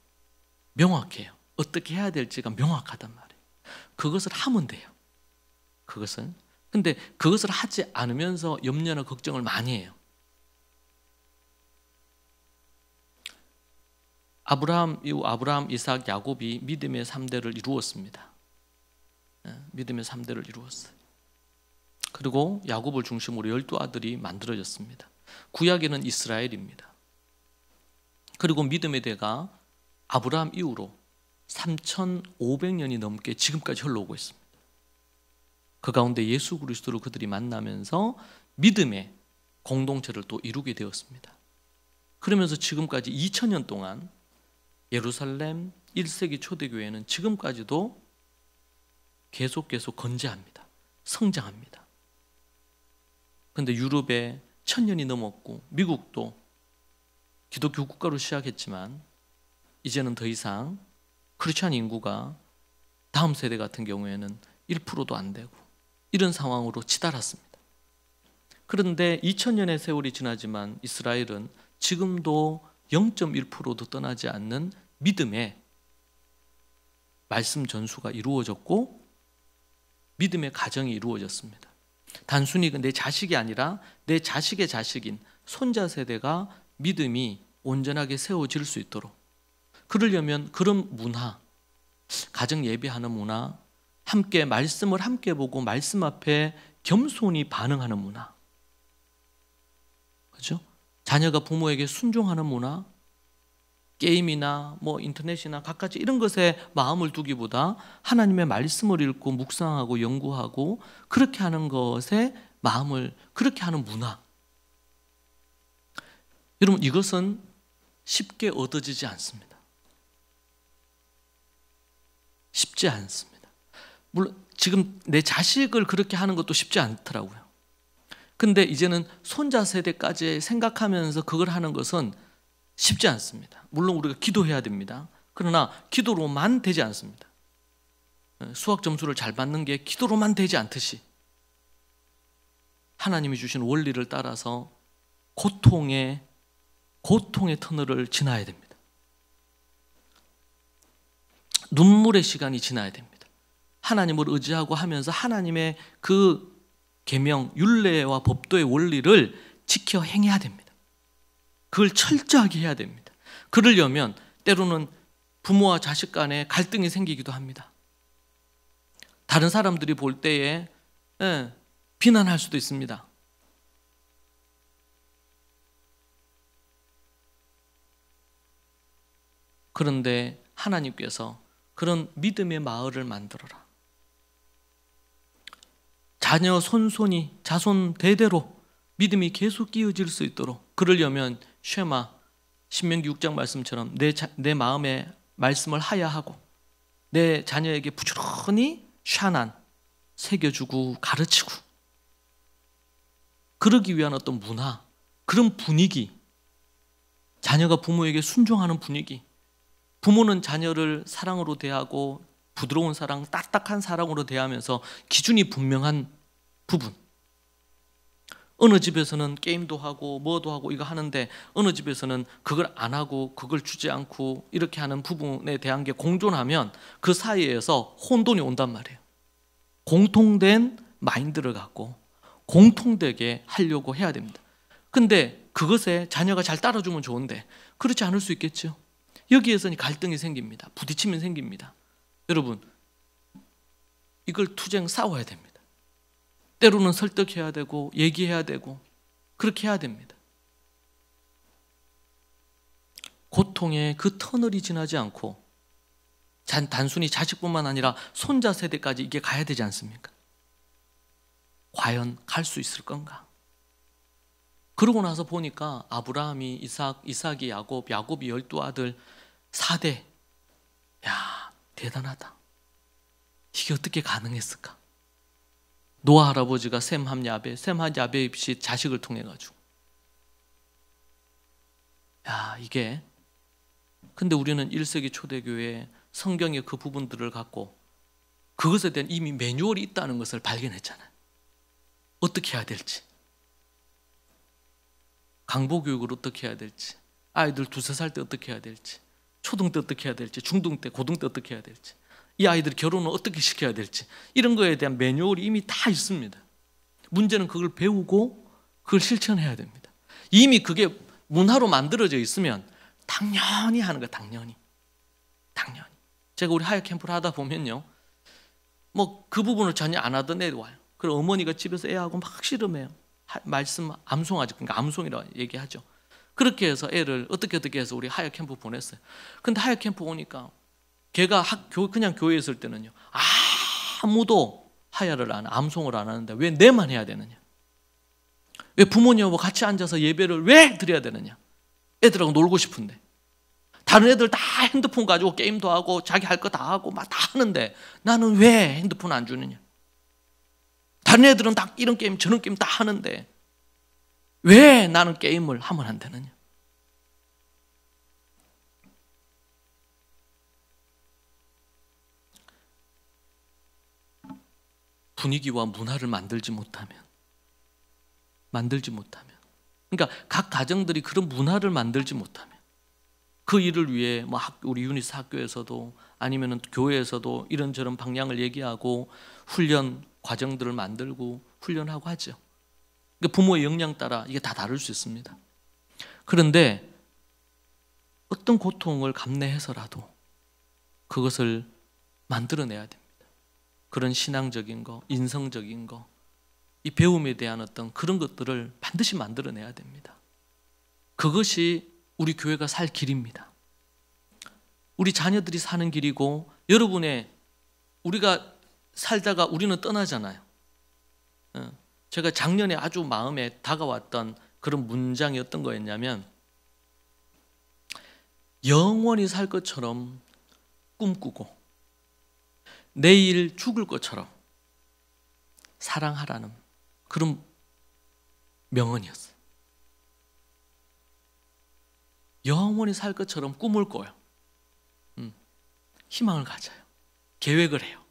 명확해요. 어떻게 해야 될지가 명확하단 말이에요. 그것을 하면 돼요. 그것은. 근데 그것을 하지 않으면서 염려나 걱정을 많이 해요. 아브라함, 이삭, 야곱이 믿음의 3대를 이루었습니다. 믿음의 3대를 이루었어요. 그리고 야곱을 중심으로 12아들이 만들어졌습니다. 구약에는 이스라엘입니다. 그리고 믿음의 대가 아브라함 이후로 3,500년이 넘게 지금까지 흘러오고 있습니다. 그 가운데 예수 그리스도를 그들이 만나면서 믿음의 공동체를 또 이루게 되었습니다. 그러면서 지금까지 2000년 동안 예루살렘 1세기 초대교회는 지금까지도 계속 건재합니다. 성장합니다. 그런데 유럽에 1000년이 넘었고 미국도 기독교 국가로 시작했지만 이제는 더 이상 크리스찬 인구가 다음 세대 같은 경우에는 1%도 안 되고 이런 상황으로 치달았습니다. 그런데 2000년의 세월이 지나지만 이스라엘은 지금도 0.1%도 떠나지 않는 믿음의 말씀 전수가 이루어졌고 믿음의 가정이 이루어졌습니다. 단순히 내 자식이 아니라 내 자식의 자식인 손자 세대가 믿음이 온전하게 세워질 수 있도록, 그러려면 그런 문화, 가정 예배하는 문화, 함께 말씀을 함께 보고 말씀 앞에 겸손히 반응하는 문화, 그렇죠? 자녀가 부모에게 순종하는 문화, 게임이나 인터넷이나 갖가지 이런 것에 마음을 두기보다 하나님의 말씀을 읽고 묵상하고 연구하고 그렇게 하는 것에 마음을 그렇게 하는 문화. 여러분, 이것은 쉽게 얻어지지 않습니다. 쉽지 않습니다. 물론 지금 내 자식을 그렇게 하는 것도 쉽지 않더라고요. 근데 이제는 손자 세대까지 생각하면서 그걸 하는 것은 쉽지 않습니다. 물론 우리가 기도해야 됩니다. 그러나 기도로만 되지 않습니다. 수학 점수를 잘 받는 게 기도로만 되지 않듯이 하나님이 주신 원리를 따라서 고통의 터널을 지나야 됩니다. 눈물의 시간이 지나야 됩니다. 하나님을 의지하고 하면서 하나님의 그 계명, 율례와 법도의 원리를 지켜 행해야 됩니다. 그걸 철저하게 해야 됩니다. 그러려면 때로는 부모와 자식 간에 갈등이 생기기도 합니다. 다른 사람들이 볼 때에 비난할 수도 있습니다. 그런데 하나님께서 그런 믿음의 마을을 만들어라. 자녀 손손이 자손 대대로 믿음이 계속 이어질 수 있도록, 그러려면 쉐마 신명기 6장 말씀처럼 내 마음에 말씀을 하야하고 내 자녀에게 부지런히 샤난 새겨주고 가르치고, 그러기 위한 어떤 문화, 그런 분위기, 자녀가 부모에게 순종하는 분위기, 부모는 자녀를 사랑으로 대하고 부드러운 사랑, 딱딱한 사랑으로 대하면서 기준이 분명한 부분. 어느 집에서는 게임도 하고 뭐도 하고 이거 하는데 어느 집에서는 그걸 안 하고 그걸 주지 않고 이렇게 하는 부분에 대한 게 공존하면 그 사이에서 혼돈이 온단 말이에요. 공통된 마인드를 갖고 공통되게 하려고 해야 됩니다. 근데 그것에 자녀가 잘 따라주면 좋은데 그렇지 않을 수 있겠죠. 여기에서는 갈등이 생깁니다. 부딪힘이 생깁니다. 여러분, 이걸 투쟁 싸워야 됩니다. 때로는 설득해야 되고 얘기해야 되고 그렇게 해야 됩니다. 고통의 그 터널이 지나지 않고 단순히 자식뿐만 아니라 손자 세대까지 이게 가야 되지 않습니까? 과연 갈 수 있을 건가? 그러고 나서 보니까 아브라함이 이삭이 야곱, 야곱이 12아들 4대. 야, 대단하다. 이게 어떻게 가능했을까? 노아 할아버지가 셈, 함, 야벳, 셈, 함, 야벳이 자식을 통해 가지고. 야, 이게. 근데 우리는 1세기 초대교회에 성경의 그 부분들을 갖고 그것에 대한 이미 매뉴얼이 있다는 것을 발견했잖아요. 어떻게 해야 될지, 강보교육을 어떻게 해야 될지, 아이들 2-3살 때 어떻게 해야 될지, 초등 때 어떻게 해야 될지, 중등 때, 고등 때 어떻게 해야 될지, 이 아이들 결혼을 어떻게 시켜야 될지, 이런 거에 대한 매뉴얼이 이미 다 있습니다. 문제는 그걸 배우고 그걸 실천해야 됩니다. 이미 그게 문화로 만들어져 있으면 당연히 하는 거예요. 당연히. 제가 우리 하역 캠프를 하다 보면요, 뭐 그 부분을 전혀 안 하던 애들 와요. 그리고 어머니가 집에서 애하고 막 씨름해요. 말씀 암송하죠. 그러니까 암송이라고 얘기하죠. 그렇게 해서 애를 어떻게 해서 우리 하역 캠프 보냈어요. 근데 하역 캠프 오니까 걔가 그냥 교회에 있을 때는요, 아무도 하야를 안, 암송을 안 하는데 왜 내만 해야 되느냐? 왜 부모님하고 같이 앉아서 예배를 왜 드려야 되느냐? 애들하고 놀고 싶은데. 다른 애들 다 핸드폰 가지고 게임도 하고 자기 할 거 다 하고 막 다 하는데 나는 왜 핸드폰 안 주느냐? 다른 애들은 다 이런 게임 저런 게임 다 하는데 왜 나는 게임을 하면 안 되느냐? 분위기와 문화를 만들지 못하면 그러니까 각 가정들이 그런 문화를 만들지 못하면 그 일을 위해 뭐 우리 유니스 학교에서도 아니면 교회에서도 이런저런 방향을 얘기하고 훈련 과정들을 만들고 훈련하고 하죠. 그러니까 부모의 역량 따라 이게 다 다를 수 있습니다. 그런데 어떤 고통을 감내해서라도 그것을 만들어내야 됩니다. 그런 신앙적인 거, 인성적인 거, 이 배움에 대한 어떤 그런 것들을 반드시 만들어내야 됩니다. 그것이 우리 교회가 살 길입니다. 우리 자녀들이 사는 길이고, 여러분의 우리가 살다가 우리는 떠나잖아요. 제가 작년에 아주 마음에 다가왔던 그런 문장이 어떤 거였냐면, 영원히 살 것처럼 꿈꾸고 내일 죽을 것처럼 사랑하라는 그런 명언이었어요. 영원히 살 것처럼 꿈을 꿔요. 희망을 가져요. 계획을 해요.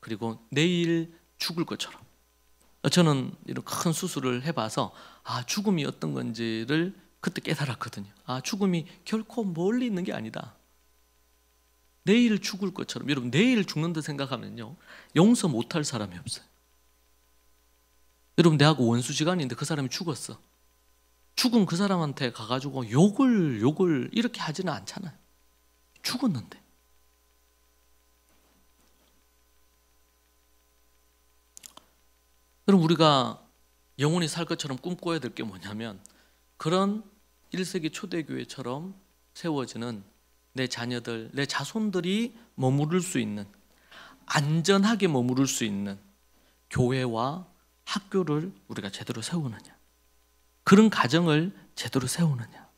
그리고 내일 죽을 것처럼. 저는 이런 큰 수술을 해봐서 죽음이 어떤 건지를 그때 깨달았거든요. 죽음이 결코 멀리 있는 게 아니다. 내일 죽을 것처럼. 여러분, 내일 죽는다 생각하면요, 용서 못할 사람이 없어요. 여러분, 내하고 원수지간인데 그 사람이 죽었어. 죽은 그 사람한테 가가지고 욕을 이렇게 하지는 않잖아요. 죽었는데. 여러분, 우리가 영원히 살 것처럼 꿈꿔야 될 게 뭐냐면, 그런 1세기 초대교회처럼 세워지는 내 자녀들, 내 자손들이 머무를 수 있는, 안전하게 머무를 수 있는 교회와 학교를 우리가 제대로 세우느냐, 그런 가정을 제대로 세우느냐.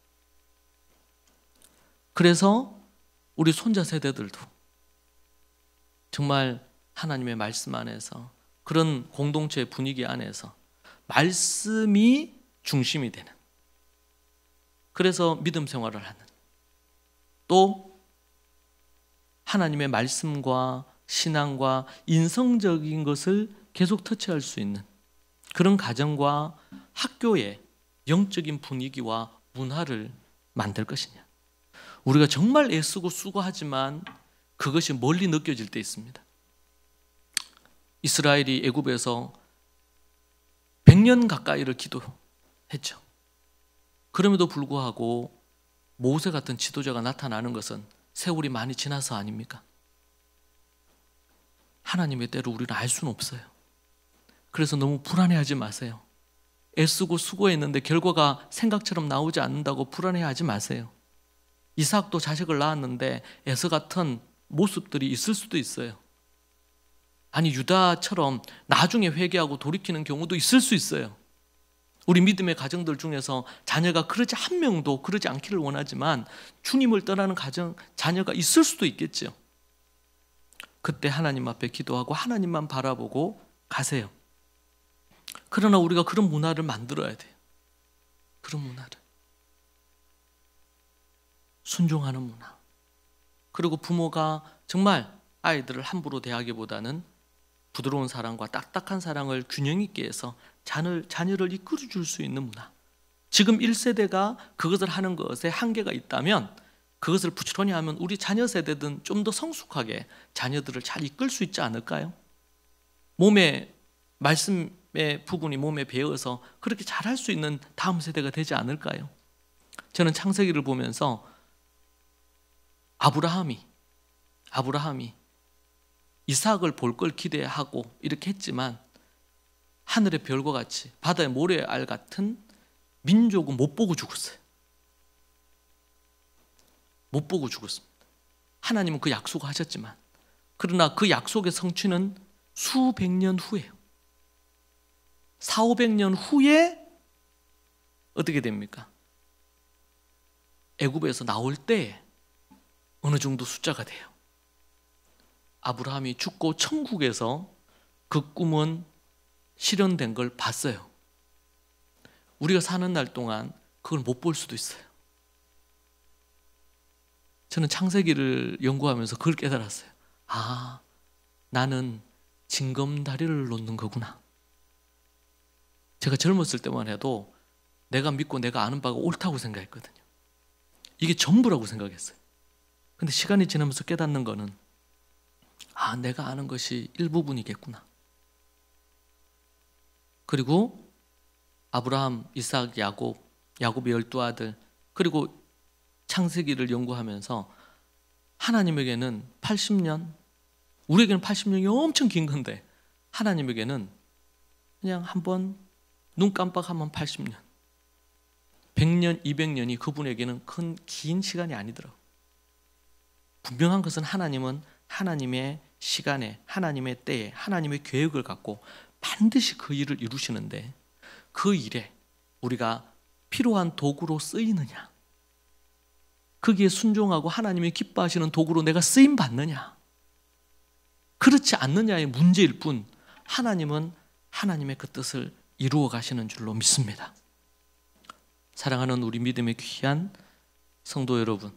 그래서 우리 손자 세대들도 정말 하나님의 말씀 안에서, 그런 공동체 분위기 안에서 말씀이 중심이 되는, 그래서 믿음 생활을 하는, 또 하나님의 말씀과 신앙과 인성적인 것을 계속 터치할 수 있는 그런 가정과 학교의 영적인 분위기와 문화를 만들 것이냐. 우리가 정말 애쓰고 수고하지만 그것이 멀리 느껴질 때 있습니다. 이스라엘이 애굽에서 100년 가까이를 기도했죠. 그럼에도 불구하고 모세 같은 지도자가 나타나는 것은 세월이 많이 지나서 아닙니까? 하나님의 때를 우리는 알 수는 없어요. 그래서 너무 불안해하지 마세요. 애쓰고 수고했는데 결과가 생각처럼 나오지 않는다고 불안해하지 마세요. 이삭도 자식을 낳았는데 에서 같은 모습들이 있을 수도 있어요. 아니, 유다처럼 나중에 회개하고 돌이키는 경우도 있을 수 있어요. 우리 믿음의 가정들 중에서 자녀가 그러지 한 명도 그러지 않기를 원하지만 주님을 떠나는 가정, 자녀가 있을 수도 있겠죠. 그때 하나님 앞에 기도하고 하나님만 바라보고 가세요. 그러나 우리가 그런 문화를 만들어야 돼요. 그런 문화를. 순종하는 문화. 그리고 부모가 정말 아이들을 함부로 대하기보다는 부드러운 사랑과 딱딱한 사랑을 균형 있게 해서 자녀를 이끌어 줄 수 있는 문화. 지금 1세대가 그것을 하는 것에 한계가 있다면 그것을 부지런히 하면 우리 자녀 세대든 좀 더 성숙하게 자녀들을 잘 이끌 수 있지 않을까요? 말씀의 부분이 몸에 배어서 그렇게 잘할 수 있는 다음 세대가 되지 않을까요? 저는 창세기를 보면서 아브라함이 이삭을 볼 걸 기대하고 이렇게 했지만 하늘의 별과 같이 바다의 모래알 같은 민족은 못 보고 죽었어요. 못 보고 죽었습니다. 하나님은 그 약속을 하셨지만, 그러나 그 약속의 성취는 수백 년 후에요. 400~500년 후에 어떻게 됩니까? 애굽에서 나올 때 어느 정도 숫자가 돼요. 아브라함이 죽고 천국에서 그 꿈은 실현된 걸 봤어요. 우리가 사는 날 동안 그걸 못 볼 수도 있어요. 저는 창세기를 연구하면서 그걸 깨달았어요. 아, 나는 징검다리를 놓는 거구나. 제가 젊었을 때만 해도 내가 믿고 내가 아는 바가 옳다고 생각했거든요. 이게 전부라고 생각했어요. 근데 시간이 지나면서 깨닫는 거는 내가 아는 것이 일부분이겠구나. 그리고 아브라함, 이삭, 야곱의 12아들, 그리고 창세기를 연구하면서 하나님에게는 80년, 우리에게는 80년이 엄청 긴 건데 하나님에게는 그냥 한번 눈 깜빡하면 80년, 100년, 200년이 그분에게는 긴 시간이 아니더라고요. 분명한 것은 하나님은 하나님의 시간에, 하나님의 때에, 하나님의 계획을 갖고 반드시 그 일을 이루시는데, 그 일에 우리가 필요한 도구로 쓰이느냐, 거기에 순종하고 하나님이 기뻐하시는 도구로 내가 쓰임 받느냐, 그렇지 않느냐의 문제일 뿐, 하나님은 하나님의 그 뜻을 이루어 가시는 줄로 믿습니다. 사랑하는 우리 믿음의 귀한 성도 여러분,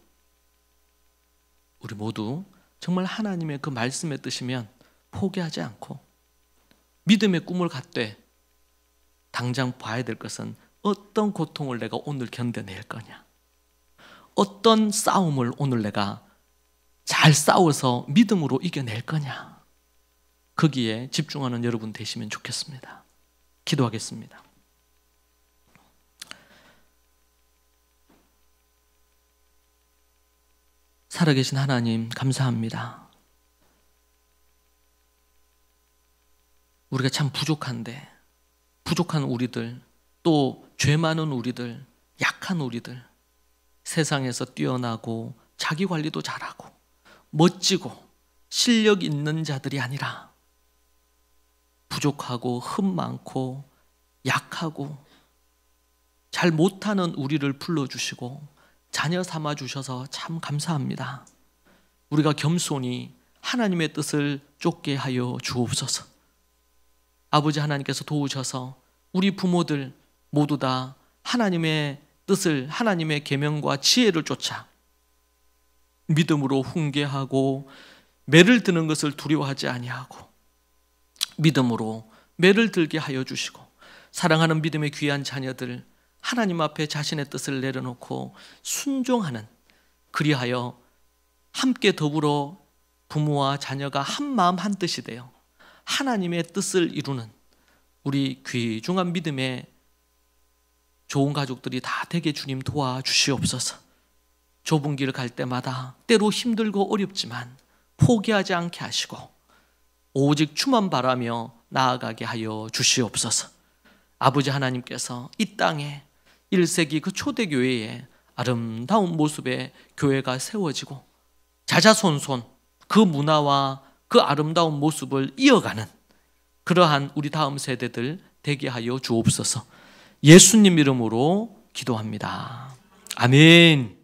우리 모두 정말 하나님의 그 말씀의 뜻이면 포기하지 않고 믿음의 꿈을 갖되 당장 봐야 될 것은 어떤 고통을 내가 오늘 견뎌낼 거냐, 어떤 싸움을 오늘 내가 잘 싸워서 믿음으로 이겨낼 거냐, 거기에 집중하는 여러분 되시면 좋겠습니다. 기도하겠습니다. 살아계신 하나님, 감사합니다. 우리가 참 부족한데, 부족한 우리들, 또 죄 많은 우리들, 약한 우리들, 세상에서 뛰어나고 자기 관리도 잘하고 멋지고 실력 있는 자들이 아니라 부족하고 흠 많고 약하고 잘 못하는 우리를 불러주시고 자녀 삼아 주셔서 참 감사합니다. 우리가 겸손히 하나님의 뜻을 쫓게 하여 주옵소서. 아버지 하나님께서 도우셔서 우리 부모들 모두 다 하나님의 뜻을, 하나님의 계명과 지혜를 쫓아 믿음으로 훈계하고 매를 드는 것을 두려워하지 아니하고 믿음으로 매를 들게 하여 주시고, 사랑하는 믿음의 귀한 자녀들 하나님 앞에 자신의 뜻을 내려놓고 순종하는, 그리하여 함께 더불어 부모와 자녀가 한 마음 한 뜻이 되어 하나님의 뜻을 이루는 우리 귀중한 믿음의 좋은 가족들이 다 되게 주님 도와주시옵소서. 좁은 길을 갈 때마다 때로 힘들고 어렵지만 포기하지 않게 하시고 오직 주만 바라며 나아가게 하여 주시옵소서. 아버지 하나님께서 이 땅에 1세기 그 초대교회에 아름다운 모습의 교회가 세워지고 자자손손 그 문화와 그 아름다운 모습을 이어가는 그러한 우리 다음 세대들 되게 하여 주옵소서. 예수님 이름으로 기도합니다. 아멘.